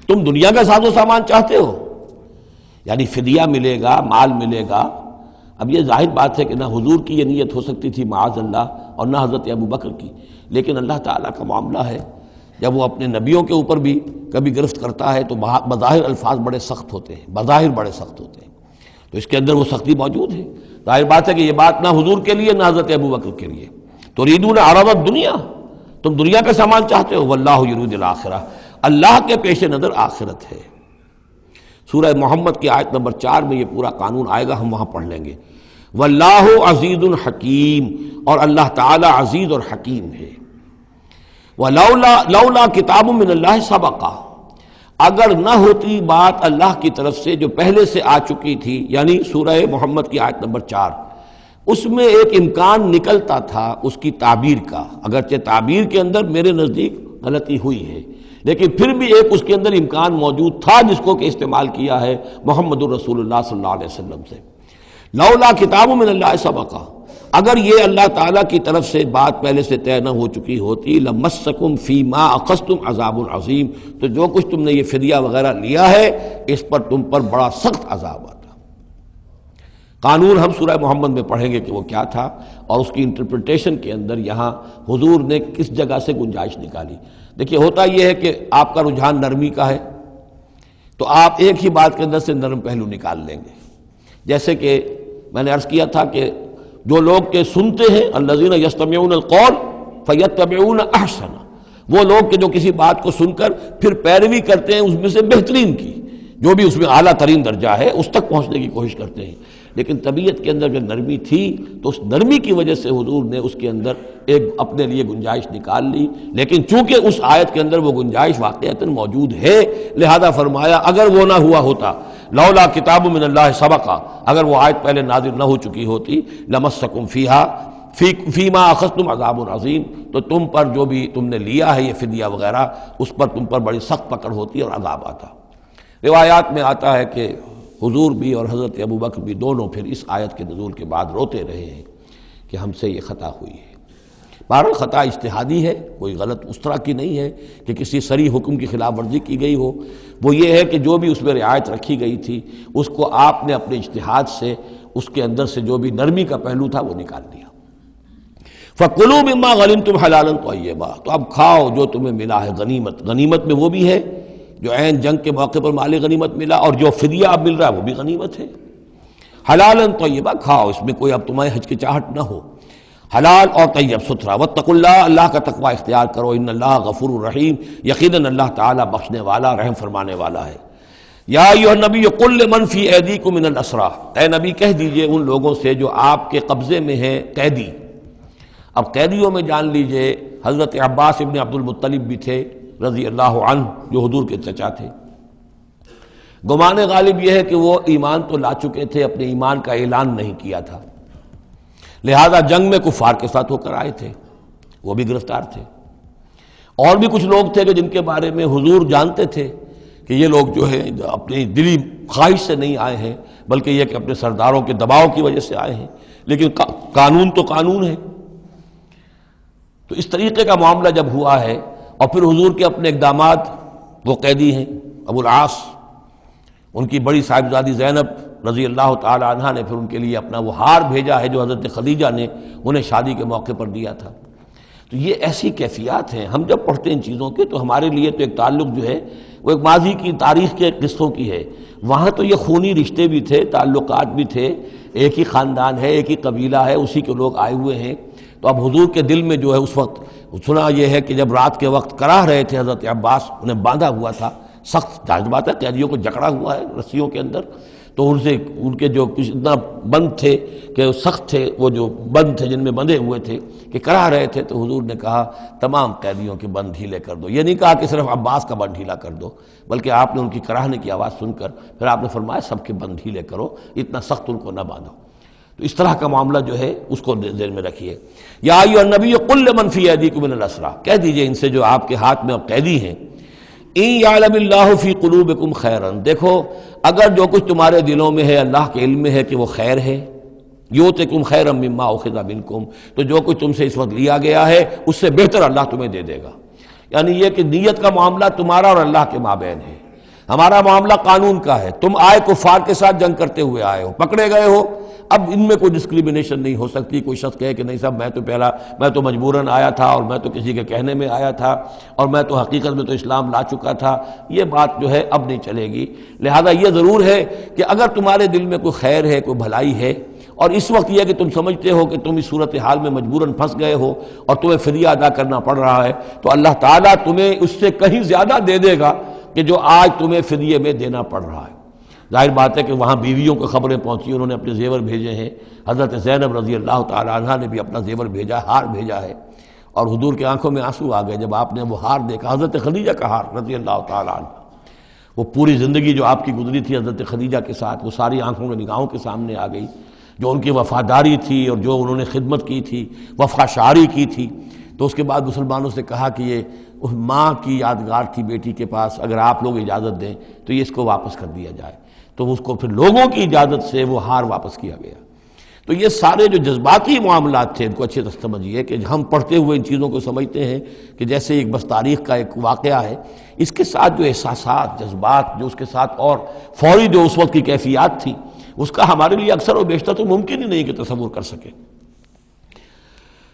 Speaker 1: تم دنیا کا ساز و سامان چاہتے ہو، یعنی فدیہ ملے گا، مال ملے گا۔ اب یہ ظاہر بات ہے کہ نہ حضور کی یہ نیت ہو سکتی تھی معاذ اللہ، اور نہ حضرت ابو بکر کی، لیکن اللہ تعالیٰ کا معاملہ ہے، جب وہ اپنے نبیوں کے اوپر بھی کبھی گرفت کرتا ہے تو بظاہر الفاظ بڑے سخت ہوتے ہیں، بظاہر بڑے سخت ہوتے ہیں، تو اس کے اندر وہ سختی موجود ہے۔ ظاہر بات ہے کہ یہ بات نہ حضور کے لیے نہ حضرت ابو بکر کے لیے۔ تريدون عرض الدنیا، تم دنیا کا سامان چاہتے ہو، واللہ یرید الآخرہ، اللہ کے پیش نظر آخرت ہے۔ سورہ محمد کی آیت نمبر 4 میں یہ پورا قانون آئے گا، ہم وہاں پڑھ لیں گے۔ واللہ عزیز حکیم، اور اللہ تعالی عزیز اور حکیم ہے۔ لولا کتاب من اللہ سبقہ، اگر نہ ہوتی بات اللہ کی طرف سے جو پہلے سے آ چکی تھی، یعنی سورہ محمد کی آیت نمبر 4، اس میں ایک امکان نکلتا تھا اس کی تعبیر کا، اگرچہ تعبیر کے اندر میرے نزدیک غلطی ہوئی ہے، لیکن پھر بھی ایک اس کے اندر امکان موجود تھا جس کو کہ استعمال کیا ہے محمد الرسول اللہ صلی اللہ علیہ وسلم سے۔ لولا کتاب من اللہ سبقہ، اگر یہ اللہ تعالیٰ کی طرف سے بات پہلے سے طے نہ ہو چکی ہوتی، لمسکم فیما اخذتم عذاب عظیم، تو جو کچھ تم نے یہ فدیہ وغیرہ لیا ہے اس پر تم پر بڑا سخت عذاب آتا۔ قانون ہم سورہ محمد میں پڑھیں گے کہ وہ کیا تھا، اور اس کی انٹرپریٹیشن کے اندر یہاں حضور نے کس جگہ سے گنجائش نکالی۔ دیکھیے ہوتا یہ ہے کہ آپ کا رجحان نرمی کا ہے تو آپ ایک ہی بات کے اندر سے نرم پہلو نکال لیں گے، جیسے کہ میں نے عرض کیا تھا کہ جو لوگ کے سنتے ہیں الذین یستمعون القول فیتبعون احسن، وہ لوگ کہ جو کسی بات کو سن کر پھر پیروی کرتے ہیں اس میں سے بہترین کی، جو بھی اس میں اعلیٰ ترین درجہ ہے اس تک پہنچنے کی کوشش کرتے ہیں۔ لیکن طبیعت کے اندر جو نرمی تھی تو اس نرمی کی وجہ سے حضور نے اس کے اندر ایک اپنے لیے گنجائش نکال لی، لیکن چونکہ اس آیت کے اندر وہ گنجائش واقعتاً موجود ہے، لہذا فرمایا اگر وہ نہ ہوا ہوتا، لولا کتاب من اللہ سبقہ، اگر وہ آیت پہلے نازل نہ ہو چکی ہوتی، لمسکم فیما اخذتم عذاب عظیم، تو تم پر جو بھی تم نے لیا ہے یہ فدیہ وغیرہ، اس پر تم پر بڑی سخت پکڑ ہوتی اور عذاب آتا۔ روایات میں آتا ہے کہ حضور بھی اور حضرت ابو بکر بھی دونوں پھر اس آیت کے نزول کے بعد روتے رہے ہیں کہ ہم سے یہ خطا ہوئی ہے۔ بہرحال خطا اجتہادی ہے، کوئی غلط اس طرح کی نہیں ہے کہ کسی صریح حکم کی خلاف ورزی کی گئی ہو، وہ یہ ہے کہ جو بھی اس میں رعایت رکھی گئی تھی اس کو آپ نے اپنے اجتہاد سے اس کے اندر سے جو بھی نرمی کا پہلو تھا وہ نکال دیا۔ فَكُلُوا مِمَّا غَنِمْتُمْ حَلَالًا طَيِّبًا، تو اب کھاؤ جو تمہیں ملا ہے غنیمت۔ غنیمت میں وہ بھی ہے جو عین جنگ کے موقع پر مال غنیمت ملا، اور جو فدیہ اب مل رہا ہے وہ بھی غنیمت ہے۔ حلالا طیبا، کھاؤ، اس میں کوئی اب تمہیں ہچکچاہٹ نہ ہو، حلال اور طیب ستھرا۔ واتقوا اللہ، اللہ کا تقوی اختیار کرو، ان اللہ غفور الرحیم، یقیناً اللہ تعالیٰ بخشنے والا رحم فرمانے والا ہے۔ یا ایھا النبی قل لمن فی ایدیکم من الاسریٰ، اے نبی کہہ دیجئے ان لوگوں سے جو آپ کے قبضے میں ہیں قیدی۔ اب قیدیوں میں جان لیجئے حضرت عباس ابن عبد المطلب بھی تھے رضی اللہ عنہ، جو حضور کے چچا تھے۔ گمان غالب یہ ہے کہ وہ ایمان تو لا چکے تھے، اپنے ایمان کا اعلان نہیں کیا تھا، لہذا جنگ میں کفار کے ساتھ ہو کر آئے تھے، وہ بھی گرفتار تھے۔ اور بھی کچھ لوگ تھے کہ جن کے بارے میں حضور جانتے تھے کہ یہ لوگ جو ہے اپنی دلی خواہش سے نہیں آئے ہیں، بلکہ یہ کہ اپنے سرداروں کے دباؤ کی وجہ سے آئے ہیں، لیکن قانون تو قانون ہے۔ تو اس طریقے کا معاملہ جب ہوا ہے، اور پھر حضور کے اپنے اقدامات، وہ قیدی ہیں ابو العاص، ان کی بڑی صاحبزادی زینب رضی اللہ تعالی عنہ نے پھر ان کے لیے اپنا وہ ہار بھیجا ہے جو حضرت خدیجہ نے انہیں شادی کے موقع پر دیا تھا۔ تو یہ ایسی کیفیات ہیں، ہم جب پڑھتے ہیں ان چیزوں کے تو ہمارے لیے تو ایک تعلق جو ہے وہ ایک ماضی کی تاریخ کے قصوں کی ہے، وہاں تو یہ خونی رشتے بھی تھے، تعلقات بھی تھے، ایک ہی خاندان ہے، ایک ہی قبیلہ ہے، اسی کے لوگ آئے ہوئے ہیں۔ تو اب حضور کے دل میں جو ہے اس وقت سنا یہ ہے کہ جب رات کے وقت کراہ رہے تھے حضرت عباس، انہیں باندھا ہوا تھا، سخت ظاہر بات ہے قیدیوں کو جکڑا ہوا ہے رسیوں کے اندر، تو ان کے جو کچھ اتنا بند تھے کہ سخت تھے، وہ جو بند تھے جن میں بندھے ہوئے تھے کہ کراہ رہے تھے، تو حضور نے کہا تمام قیدیوں کے بند ڈھیلے کر دو۔ یہ نہیں کہا کہ صرف عباس کا بند ڈھیلا کر دو، بلکہ آپ نے ان کی کراہنے کی آواز سن کر پھر آپ نے فرمایا سب کے بند ڈھیلے کرو، اتنا سخت ان کو نہ باندھو۔ تو اس طرح کا معاملہ جو ہے اس کو ذہن میں رکھیے۔ یا ایھا النبی قل لمن فی ایدیکم من الاسریٰ، کہہ دیجئے ان سے جو آپ کے ہاتھ میں اب قیدی ہیں، ان یعلم اللہ فی قلوبکم خیرا، دیکھو اگر جو کچھ تمہارے دلوں میں ہے اللہ کے علم میں ہے کہ وہ خیر ہے، یؤتکم خیرا مما اخذ منکم، تو جو کچھ تم سے اس وقت لیا گیا ہے اس سے بہتر اللہ تمہیں دے دے گا۔ یعنی یہ کہ نیت کا معاملہ تمہارا اور اللہ کے مابین ہے، ہمارا معاملہ قانون کا ہے۔ تم آئے کفار کے ساتھ جنگ کرتے ہوئے آئے ہو، پکڑے گئے ہو، اب ان میں کوئی ڈسکریمنیشن نہیں ہو سکتی۔ کوئی شخص کہے کہ نہیں صاحب میں تو مجبوراً آیا تھا، اور میں تو کسی کے کہنے میں آیا تھا، اور میں تو حقیقت میں تو اسلام لا چکا تھا، یہ بات جو ہے اب نہیں چلے گی۔ لہذا یہ ضرور ہے کہ اگر تمہارے دل میں کوئی خیر ہے، کوئی بھلائی ہے، اور اس وقت یہ کہ تم سمجھتے ہو کہ تم اس صورتحال میں مجبوراً پھنس گئے ہو اور تمہیں فدیہ ادا کرنا پڑ رہا ہے، تو اللہ تعالیٰ تمہیں اس سے کہیں زیادہ دے دے گا کہ جو آج تمہیں فدیے میں دینا پڑ رہا ہے۔ ظاہر بات ہے کہ وہاں بیویوں کو خبریں پہنچی، انہوں نے اپنے زیور بھیجے ہیں، حضرت زینب رضی اللہ تعالی عنہا نے بھی اپنا زیور بھیجا، ہار بھیجا ہے، اور حضور کے آنکھوں میں آنسو آ گئے جب آپ نے وہ ہار دیکھا، حضرت خدیجہ کا ہار رضی اللہ تعالی عنہ۔ وہ پوری زندگی جو آپ کی گزری تھی حضرت خدیجہ کے ساتھ، وہ ساری آنکھوں میں نگاہوں کے سامنے آ گئی، جو ان کی وفاداری تھی اور جو انہوں نے خدمت کی تھی، وفا شعاری کی تھی۔ تو اس کے بعد مسلمانوں سے کہا کہ یہ ماں کی یادگار تھی بیٹی کے پاس، اگر آپ لوگ اجازت دیں تو یہ اس کو واپس کر دیا جائے، تو اس کو پھر لوگوں کی اجازت سے وہ ہار واپس کیا گیا۔ تو یہ سارے جو جذباتی معاملات تھے ان کو اچھے سے سمجھیے کہ ہم پڑھتے ہوئے ان چیزوں کو سمجھتے ہیں کہ جیسے ایک بس تاریخ کا ایک واقعہ ہے، اس کے ساتھ جو احساسات، جذبات، جو اس کے ساتھ اور فوری جو اس وقت کی کیفیات تھی، اس کا ہمارے لیے اکثر و بیشتر تو ممکن ہی نہیں کہ تصور کر سکے۔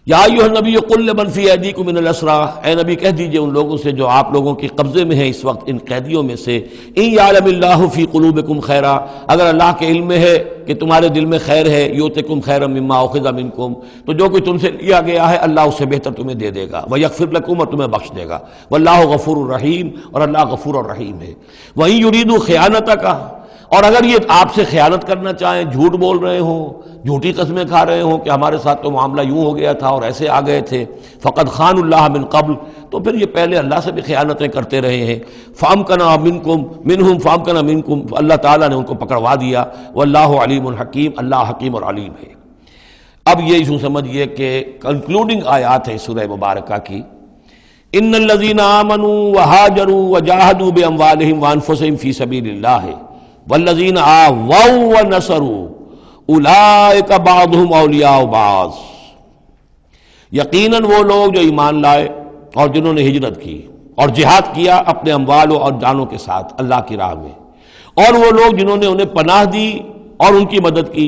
Speaker 1: یا ایھا النبی قل لمن فی ایدیکم من الاسریٰ، اے نبی کہہ دیجئے ان لوگوں سے جو آپ لوگوں کے قبضے میں ہیں اس وقت ان قیدیوں میں سے، ان یعلم اللہ فی قلوبکم خیرا، اگر اللہ کے علم میں ہے کہ تمہارے دل میں خیر ہے، یؤتکم خیرا مما اخذ منکم، تو جو کچھ تم سے لیا گیا ہے اللہ اس سے بہتر تمہیں دے دے گا، ویغفر لکم، اور تمہیں بخش دے گا، واللہ غفور الرحیم، اور اللہ غفور الرحیم ہے۔ وَإِن يُرِيدُوا خِيَانَتَكَ، اور اگر یہ آپ سے خیانت کرنا چاہیں، جھوٹ بول رہے ہوں، جھوٹی قسمیں کھا رہے ہوں کہ ہمارے ساتھ تو معاملہ یوں ہو گیا تھا اور ایسے آ گئے تھے، فقد خان اللہ من قبل، تو پھر یہ پہلے اللہ سے بھی خیانتیں کرتے رہے ہیں، فامکنا منہم فامکنا منکم، اللہ تعالیٰ نے ان کو پکڑوا دیا، واللہ علیم الحکیم، اللہ حکیم اور علیم ہے۔ اب یہ یوں سمجھیے کہ کنکلوڈنگ آیات ہے سورہ مبارکہ کی، ان الذین آمنوا وہاجروا وجاہدوا باموالہم وانفسہم فی سبیل اللہ والذین آووا ونصروا اولئک بعضهم اولیاء بعض، یقیناً وہ لوگ جو ایمان لائے اور جنہوں نے ہجرت کی اور جہاد کیا اپنے اموالوں اور جانوں کے ساتھ اللہ کی راہ میں، اور وہ لوگ جنہوں نے انہیں پناہ دی اور ان کی مدد کی،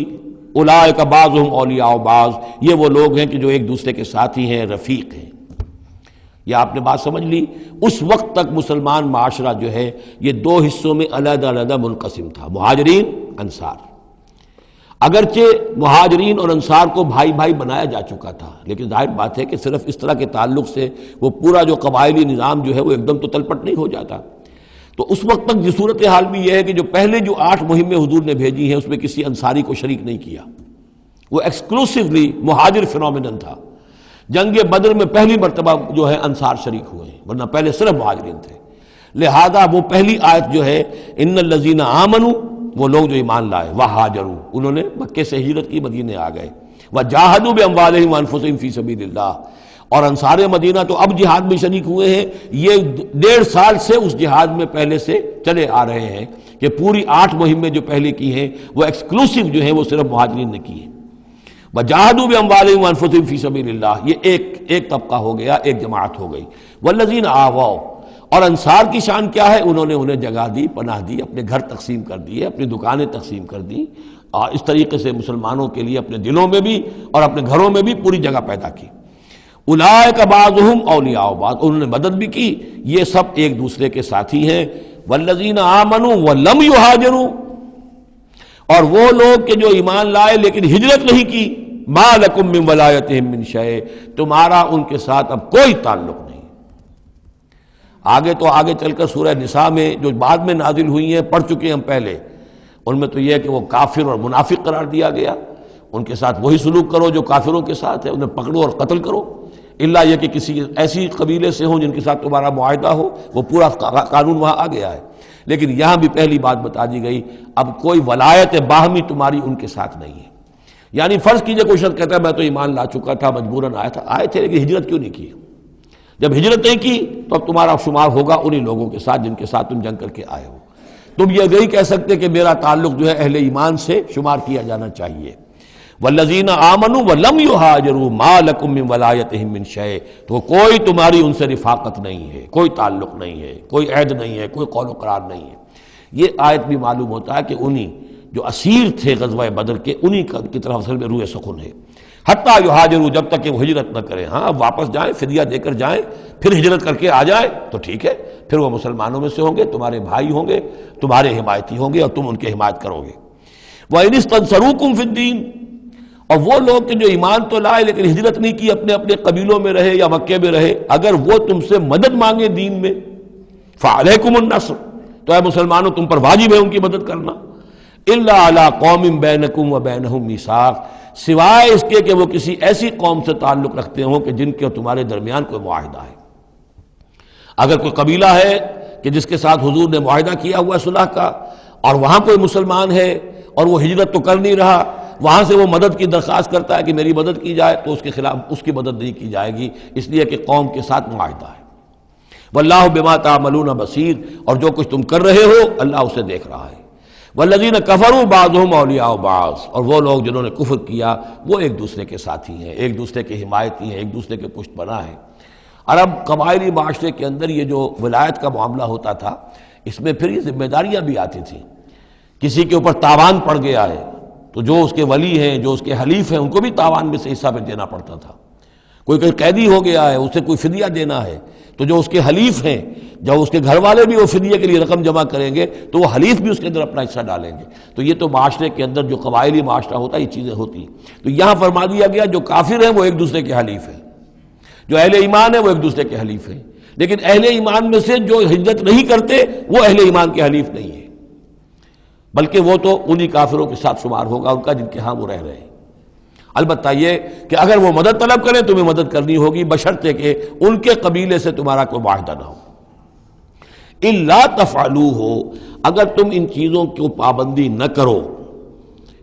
Speaker 1: اولئک بعضهم اولیاء بعض، یہ وہ لوگ ہیں کہ جو ایک دوسرے کے ساتھی ہیں، رفیق ہیں۔ یہ آپ نے بات سمجھ لی۔ اس وقت تک مسلمان معاشرہ جو ہے یہ دو حصوں میں علیحدہ علیحدہ منقسم تھا، مہاجرین، انصار۔ اگرچہ مہاجرین اور انصار کو بھائی بھائی بنایا جا چکا تھا، لیکن ظاہر بات ہے کہ صرف اس طرح کے تعلق سے وہ پورا جو قبائلی نظام جو ہے وہ ایک دم تو تلپٹ نہیں ہو جاتا۔ تو اس وقت تک یہ صورتحال بھی یہ ہے کہ جو پہلے جو 8 مہمیں حضور نے بھیجی ہیں اس میں کسی انصاری کو شریک نہیں کیا، وہ ایکسکلوسیولی مہاجر فینومینن تھا۔ جنگ بدر میں پہلی مرتبہ جو ہے انصار شریک ہوئے ہیں، ورنہ پہلے صرف مہاجرین تھے۔ لہذا وہ پہلی آیت جو ہے ان الذین آمنوا، وہ لوگ جو ایمان لائے، وہاجروا، انہوں نے مکے سے ہجرت کی، مدینے آ گئے، وجاہدوا باموالہم وانفسہم فی سبیل اللہ، اور انصار مدینہ تو اب جہاد میں شریک ہوئے ہیں، یہ 1.5 سال سے اس جہاد میں پہلے سے چلے آ رہے ہیں کہ پوری 8 مہمیں جو پہلے کی ہیں وہ ایکسکلوسیو جو ہیں وہ صرف مہاجرین نے کی ہیں۔ وجاہدوا باموالہم وانفسہم فی سبیل اللہ، یہ ایک طبقہ ہو گیا، ایک جماعت ہو گئی۔ والذین آووا، اور انصار کی شان کیا ہے؟ انہوں نے انہیں جگہ دی، پناہ دی، اپنے گھر تقسیم کر دیے، اپنی دکانیں تقسیم کر دی، اور اس طریقے سے مسلمانوں کے لیے اپنے دلوں میں بھی اور اپنے گھروں میں بھی پوری جگہ پیدا کی۔ اولئک بعضهم اولیاء بعض، انہوں نے مدد بھی کی، یہ سب ایک دوسرے کے ساتھی ہیں۔ والذین آمنوا ولم یہاجروا، اور وہ لوگ کہ جو ایمان لائے لیکن ہجرت نہیں کی، ما لکم من ولایتہم من شیء، تمہارا ان کے ساتھ اب کوئی تعلق نہیں۔ آگے چل کر سورہ نساء میں جو بعد میں نازل ہوئی ہیں پڑھ چکے ہیں ہم پہلے، ان میں تو یہ ہے کہ وہ کافر اور منافق قرار دیا گیا، ان کے ساتھ وہی سلوک کرو جو کافروں کے ساتھ ہے، انہیں پکڑو اور قتل کرو، الا یہ کہ کسی ایسی قبیلے سے ہوں جن کے ساتھ تمہارا معاہدہ ہو، وہ پورا قانون وہاں آ گیا ہے۔ لیکن یہاں بھی پہلی بات بتا دی گئی، اب کوئی ولایت باہمی تمہاری ان کے ساتھ نہیں ہے۔ یعنی فرض کیجئے کوئی شخص کہتا ہے میں تو ایمان لا چکا تھا، مجبوراً آئے تھے لیکن ہجرت کیوں نہیں کی؟ جب ہجرت نہیں کی تو اب تمہارا شمار ہوگا انہی لوگوں کے ساتھ جن کے ساتھ تم جنگ کر کے آئے ہو۔ تم یہ نہیں کہہ سکتے کہ میرا تعلق جو ہے اہل ایمان سے شمار کیا جانا چاہیے۔ والذین آمنوا ولم یہاجروا ما لکم من ولایتہم من شیء، تو کوئی تمہاری ان سے رفاقت نہیں ہے، کوئی تعلق نہیں ہے، کوئی عہد نہیں ہے، کوئی قول و قرار نہیں ہے۔ یہ آیت بھی معلوم ہوتا ہے کہ انہی جو اسیر تھے غزوہ بدر کے، انہی کی طرف اصل میں روح سخن ہے۔ حتیٰ یہاجروا، جب تک کہ وہ ہجرت نہ کریں، ہاں واپس جائیں، فدیہ دے کر جائیں، پھر ہجرت کر کے آ جائیں تو ٹھیک ہے، پھر وہ مسلمانوں میں سے ہوں گے، تمہارے بھائی ہوں گے، تمہارے حمایتی ہوں گے اور تم ان کی حمایت کرو گے۔ وَإِنِ اسْتَنصَرُوكُمْ فِي الدِّينِ، اور وہ لوگ کہ جو ایمان تو لائے لیکن ہجرت نہیں کی، اپنے اپنے قبیلوں میں رہے یا مکے میں رہے، اگر وہ تم سے مدد مانگے دین میں، فَعَلَيْكُمُ النَّصْرُ، تو اے مسلمانوں تم پر واجب ہے ان کی مدد کرنا۔ إِلَّا عَلَىٰ قَوْمٍ بَيْنَكُمْ وَبَيْنَهُمْ مِيثَاقٌ، سوائے اس کے کہ وہ کسی ایسی قوم سے تعلق رکھتے ہوں کہ جن کے اور تمہارے درمیان کوئی معاہدہ ہے۔ اگر کوئی قبیلہ ہے کہ جس کے ساتھ حضور نے معاہدہ کیا ہوا ہے صلح کا، اور وہاں کوئی مسلمان ہے اور وہ ہجرت تو کر نہیں رہا، وہاں سے وہ مدد کی درخواست کرتا ہے کہ میری مدد کی جائے، تو اس کے خلاف اس کی مدد نہیں کی جائے گی، اس لیے کہ قوم کے ساتھ معاہدہ ہے۔ واللہ بما تعملون بصیر، اور جو کچھ تم کر رہے ہو اللہ اسے دیکھ رہا ہے۔ والذین کفروا بعضهم اولیاء بعض، اور وہ لوگ جنہوں نے کفر کیا وہ ایک دوسرے کے ساتھی ہیں، ایک دوسرے کے حمایتی ہیں، ایک دوسرے کے پشت پناہ ہیں۔ عرب قبائلی معاشرے کے اندر یہ جو ولایت کا معاملہ ہوتا تھا، اس میں پھر یہ ذمہ داریاں بھی آتی تھیں۔ کسی کے اوپر تاوان پڑ گیا ہے تو جو اس کے ولی ہیں، جو اس کے حلیف ہیں، ان کو بھی تاوان میں سے حصہ پہ دینا پڑتا تھا۔ کوئی قیدی ہو گیا ہے، اسے کوئی فدیہ دینا ہے تو جو اس کے حلیف ہیں، جب اس کے گھر والے بھی وہ فدیے کے لیے رقم جمع کریں گے تو وہ حلیف بھی اس کے اندر اپنا حصہ ڈالیں گے۔ تو یہ تو معاشرے کے اندر جو قبائلی معاشرہ ہوتا ہے یہ چیزیں ہوتی ہیں۔ تو یہاں فرما دیا گیا جو کافر ہیں وہ ایک دوسرے کے حلیف ہیں، جو اہل ایمان ہیں وہ ایک دوسرے کے حلیف ہیں، لیکن اہل ایمان میں سے جو ہجرت نہیں کرتے وہ اہل ایمان کے حلیف نہیں ہیں، بلکہ وہ تو انہی کافروں کے ساتھ شمار ہوگا ان کا جن کے ہاں وہ رہ رہے ہیں۔ البتہ یہ کہ اگر وہ مدد طلب کریں تمہیں مدد کرنی ہوگی، بشرطے کہ ان کے قبیلے سے تمہارا کوئی معاہدہ نہ ہو۔ الا تفعلوہ، اگر تم ان چیزوں کی پابندی نہ کرو،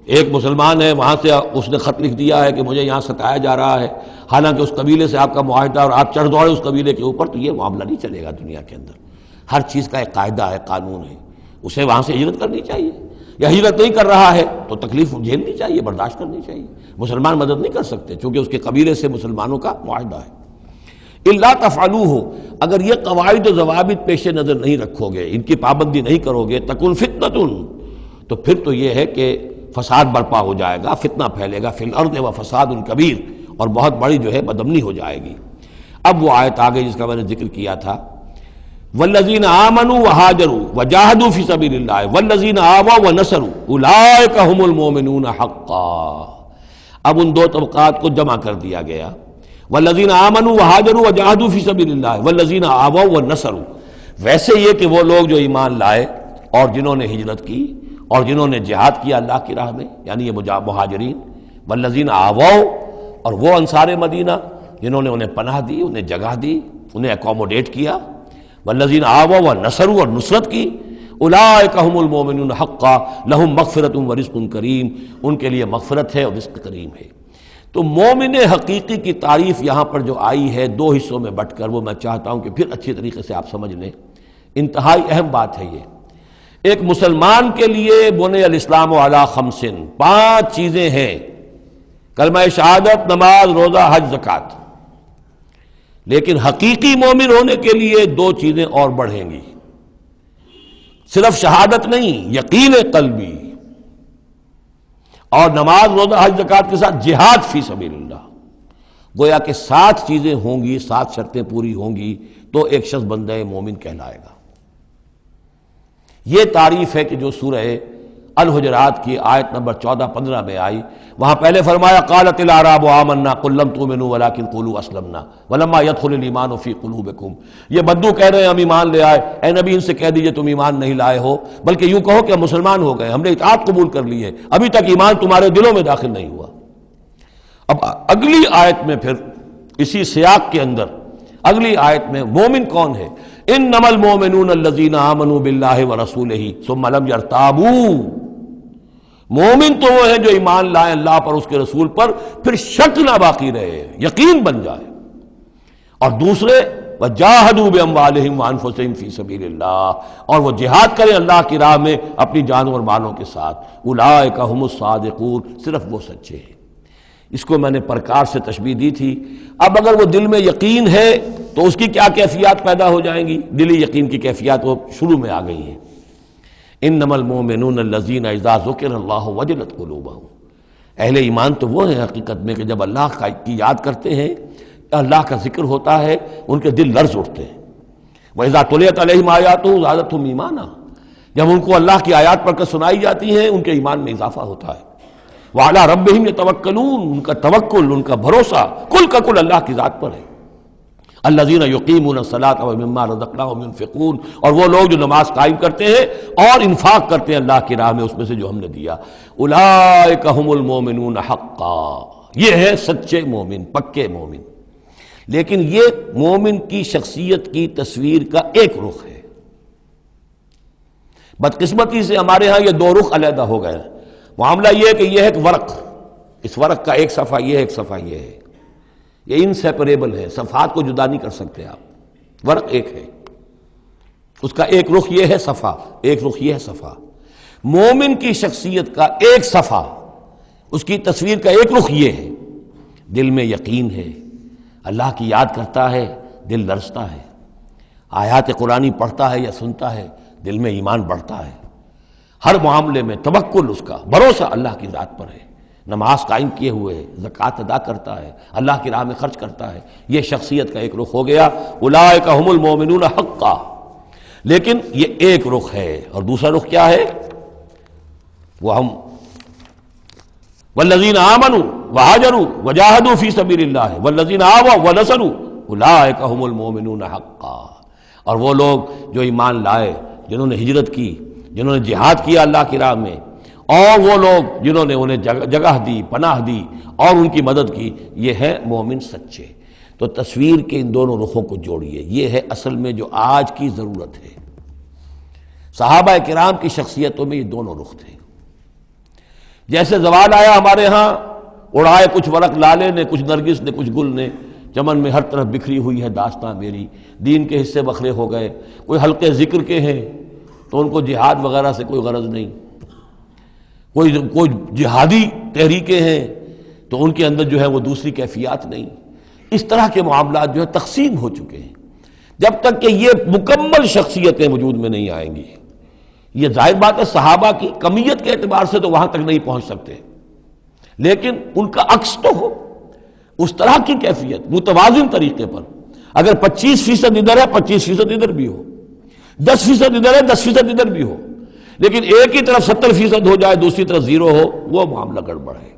Speaker 1: ایک مسلمان ہے وہاں سے اس نے خط لکھ دیا ہے کہ مجھے یہاں ستایا جا رہا ہے، حالانکہ اس قبیلے سے آپ کا معاہدہ اور آپ چڑھ دوڑے اس قبیلے کے اوپر، تو یہ معاملہ نہیں چلے گا دنیا کے اندر۔ ہر چیز کا ایک قاعدہ ہے، قانون ہے، اسے وہاں سے ہجرت کرنی چاہیے، یا ہجرت نہیں کر رہا ہے تو تکلیف جھیلنی چاہیے، برداشت کرنی چاہیے۔ مسلمان مدد نہیں کر سکتے چونکہ اس کے قبیلے سے مسلمانوں کا معاہدہ ہے۔ الا تفعلوہ، اگر یہ قواعد و ضوابط پیش نظر نہیں رکھو گے، ان کی پابندی نہیں کرو گے، تکن فتنۃ، تو پھر تو یہ ہے کہ فساد برپا ہو جائے گا، فتنہ پھیلے گا، فی الارض و فساد کبیر، اور بہت بڑی جو ہے بدامنی ہو جائے گی۔ اب وہ آیت آگے جس کا میں نے ذکر کیا تھا، والذین آمنوا وہاجروا وجاہدوا فی سبیل اللہ والذین آووا ونصروا اولئک هم المؤمنون حقا۔ اب ان دو طبقات کو جمع کر دیا گیا، والذین آمنوا وہاجروا وجاہدوا فی سبیل اللہ والذین آووا ونصروا، ویسے یہ کہ وہ لوگ جو ایمان لائے اور جنہوں نے ہجرت کی اور جنہوں نے جہاد کیا اللہ کی راہ میں، یعنی یہ مہاجرین، والذین آووا، اور وہ انصار مدینہ جنہوں نے انہیں پناہ دی، انہیں جگہ دی، انہیں اکوموڈیٹ کیا، والذین آووا ونصروا، اور نصرت کی، اولئک هم المؤمنون حقا لهم مغفرۃ ورزق کریم، ان کے لیے مغفرت ہے اور رزق کریم ہے۔ تو مومن حقیقی کی تعریف یہاں پر جو آئی ہے دو حصوں میں بٹ کر، وہ میں چاہتا ہوں کہ پھر اچھی طریقے سے آپ سمجھ لیں، انتہائی اہم بات ہے یہ۔ ایک مسلمان کے لیے بنی الاسلام علی خمس، 5 چیزیں ہیں، کلمہ شہادت، نماز، روزہ، حج، زکوٰۃ۔ لیکن حقیقی مومن ہونے کے لیے دو چیزیں اور بڑھیں گی، صرف شہادت نہیں، یقین قلبی اور نماز روزہ حج زکوٰۃ کے ساتھ جہاد فی سبیل اللہ۔ گویا کہ 7 چیزیں ہوں گی، 7 شرطیں پوری ہوں گی تو ایک شخص بندہ مومن کہلائے گا۔ یہ تعریف ہے کہ جو سورہ الحجرات کی آیت نمبر 14-15 میں آئی، وہاں پہلے فرمایا قالت الاعراب آمنا قل لم تؤمنوا ولکن قولوا اسلمنا ولما يدخل الايمان في قلوبكم۔ یہ بدو کہہ رہے ہیں ہم ایمان لے آئے، اے نبی ان سے کہہ دیجئے تم ایمان نہیں لائے ہو، بلکہ یوں کہو کہ ہم مسلمان ہو گئے، ہم نے اطاعت قبول کر لی ہے، ابھی تک ایمان تمہارے دلوں میں داخل نہیں ہوا۔ اب اگلی آیت میں پھر اسی سیاق کے اندر اگلی آیت میں مومن کون ہے؟ انما المؤمنون الذين آمنوا بالله ورسوله ثم لم يرتابوا۔ مومن تو وہ ہیں جو ایمان لائیں اللہ پر، اس کے رسول پر، پھر شک نہ باقی رہے، یقین بن جائے۔ اور دوسرے وجاہدوا باموالہم وانفسہم فی سبیل اللہ، اور وہ جہاد کریں اللہ کی راہ میں اپنی جانوں اور مالوں کے ساتھ۔ اولئک ھم الصادقون، صرف وہ سچے ہیں۔ اس کو میں نے پرکار سے تشبیہ دی تھی۔ اب اگر وہ دل میں یقین ہے تو اس کی کیا کیفیات پیدا ہو جائیں گی؟ دلی یقین کی کیفیات وہ شروع میں آ گئی ہیں۔ انما المؤمنون الذین اذا ذکر اللہ وجلت قلوبہم، اہل ایمان تو وہ ہیں حقیقت میں کہ جب اللہ کی یاد کرتے ہیں، اللہ کا ذکر ہوتا ہے، ان کے دل لرز اٹھتے ہیں۔ وَإِذَا تُلِيَتْ عَلَيْهِمْ آيَاتُهُ زَادَتْهُمْ ایمانا، جب ان کو اللہ کی آیات پڑھ کر سنائی جاتی ہیں ان کے ایمان میں اضافہ ہوتا ہے۔ وَعَلَىٰ رَبِّهِمْ يَتَوَكَّلُونَ، ان کا توکل، ان کا بھروسہ کل کا کل اللہ کی ذات پر ہے۔ الذین یقیمون الصلاۃ ومما رزقناہم ينفقون، اور وہ لوگ جو نماز قائم کرتے ہیں اور انفاق کرتے ہیں اللہ کی راہ میں اس میں سے جو ہم نے دیا۔ اولئک ھم المؤمنون حقا، یہ ہے سچے مومن، پکے مومن۔ لیکن یہ مومن کی شخصیت کی تصویر کا ایک رخ ہے۔ بدقسمتی سے ہمارے ہاں یہ 2 رخ علیحدہ ہو گئے۔ معاملہ یہ ہے کہ یہ ہے ایک ورق، اس ورق کا ایک صفحہ یہ ہے، ایک صفحہ یہ ہے، یہ انسیپریبل ہے، صفحات کو جدا نہیں کر سکتے آپ۔ ورق ایک ہے، اس کا ایک رخ یہ ہے صفحہ، ایک رخ یہ ہے صفحہ۔ مومن کی شخصیت کا ایک صفحہ، اس کی تصویر کا ایک رخ یہ ہے، دل میں یقین ہے، اللہ کی یاد کرتا ہے، دل لرزتا ہے، آیات قرآنی پڑھتا ہے یا سنتا ہے، دل میں ایمان بڑھتا ہے، ہر معاملے میں توکل، اس کا بھروسہ اللہ کی ذات پر ہے، نماز قائم کیے ہوئے ہے، زکوٰۃ ادا کرتا ہے، اللہ کی راہ میں خرچ کرتا ہے۔ یہ شخصیت کا ایک رخ ہو گیا، اولئک ھم المؤمنون حقا۔ لیکن یہ ایک رخ ہے، اور دوسرا رخ کیا ہے؟ وہ ہم والذین آمنوا وہاجروا وجاہدوا فی سبیل اللہ والذین آووا ونصروا اولئک ھم المؤمنون حقا۔ اور وہ لوگ جو ایمان لائے، جنہوں نے ہجرت کی، جنہوں نے جہاد کیا اللہ کی راہ میں، اور وہ لوگ جنہوں نے انہیں جگہ دی، پناہ دی اور ان کی مدد کی، یہ ہے مومن سچے۔ تو تصویر کے ان دونوں رخوں کو جوڑیے، یہ ہے اصل میں جو آج کی ضرورت ہے۔ صحابہ کرام کی شخصیتوں میں یہ دونوں رخ تھے۔ جیسے زوال آیا ہمارے ہاں، اڑائے کچھ ورق لالے نے، کچھ نرگس نے، کچھ گل نے، چمن میں ہر طرف بکھری ہوئی ہے داستاں میری، دین کے حصے بکھرے ہو گئے، کوئی حلقے ذکر کے ہیں تو ان کو جہاد وغیرہ سے کوئی غرض نہیں، کوئی جہادی تحریکیں ہیں تو ان کے اندر جو ہے وہ دوسری کیفیات نہیں۔ اس طرح کے معاملات جو ہے تقسیم ہو چکے ہیں۔ جب تک کہ یہ مکمل شخصیتیں وجود میں نہیں آئیں گی، یہ ظاہر بات ہے صحابہ کی کمیت کے اعتبار سے تو وہاں تک نہیں پہنچ سکتے، لیکن ان کا عکس تو ہو، اس طرح کی کیفیت متوازن طریقے پر۔ اگر 25% ادھر ہے 25% ادھر بھی ہو، 10% ادھر ہے 10% ادھر بھی ہو، لیکن ایک ہی طرف 70% ہو جائے، دوسری طرف 0 ہو، وہ معاملہ گڑبڑ ہے۔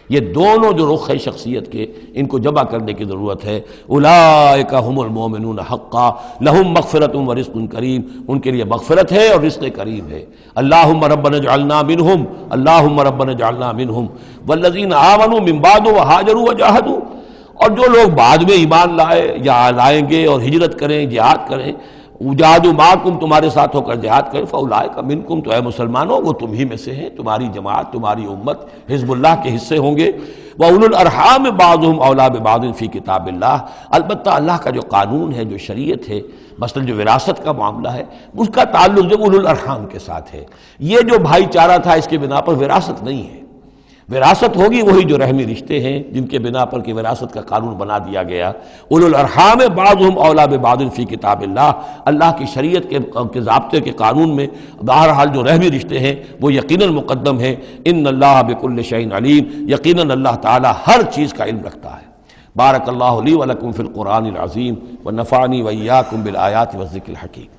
Speaker 1: یہ دونوں جو رخ ہے شخصیت کے، ان کو جمع کرنے کی ضرورت ہے۔ اولئک ھم المؤمنون حقا لہم مغفرۃ ورزق کریم، ان کے لیے مغفرت ہے اور رزق کریم ہے۔ اللہم ربنا اجعلنا منہم، اللہم ربنا اجعلنا منہم والذین آمنوا من بعد وہاجروا وجاہدوا، اور جو لوگ بعد میں ایمان لائے یا لائیں گے اور ہجرت کریں، جہاد کریں، وجاہدوا معکم، تمہارے ساتھ ہو کر جہاد کریں، فاولئک منکم، تو اے مسلمانوں وہ تم ہی میں سے ہیں، تمہاری جماعت، تمہاری امت حزب اللہ کے حصے ہوں گے۔ وَأُولُو الْأَرْحَامِ بَعْضُهُمْ أَوْلَىٰ بِبَعْضٍ فِي کتاب اللہ، البتہ اللہ کا جو قانون ہے، جو شریعت ہے، مثلا جو وراثت کا معاملہ ہے، اس کا تعلق جو اولو الارحام کے ساتھ ہے۔ یہ جو بھائی چارہ تھا اس کے بنا پر وراثت نہیں ہے، وراثت ہوگی وہی جو رحمی رشتے ہیں جن کے بنا پر کہ وراثت کا قانون بنا دیا گیا. اولو الارحام بعضهم اولی ببعض فی کتاب اللہ. اللہ کی شریعت کے ضابطے کے قانون میں بہرحال جو رحمی رشتے ہیں وہ یقیناً مقدم ہیں. ان اللہ بکل شیء علیم. یقیناً اللہ تعالی ہر چیز کا علم رکھتا ہے. بارک اللہ لی ولکم فی القرآن العظیم ونفعنی وإیاکم بالآیات والذکر الحکیم.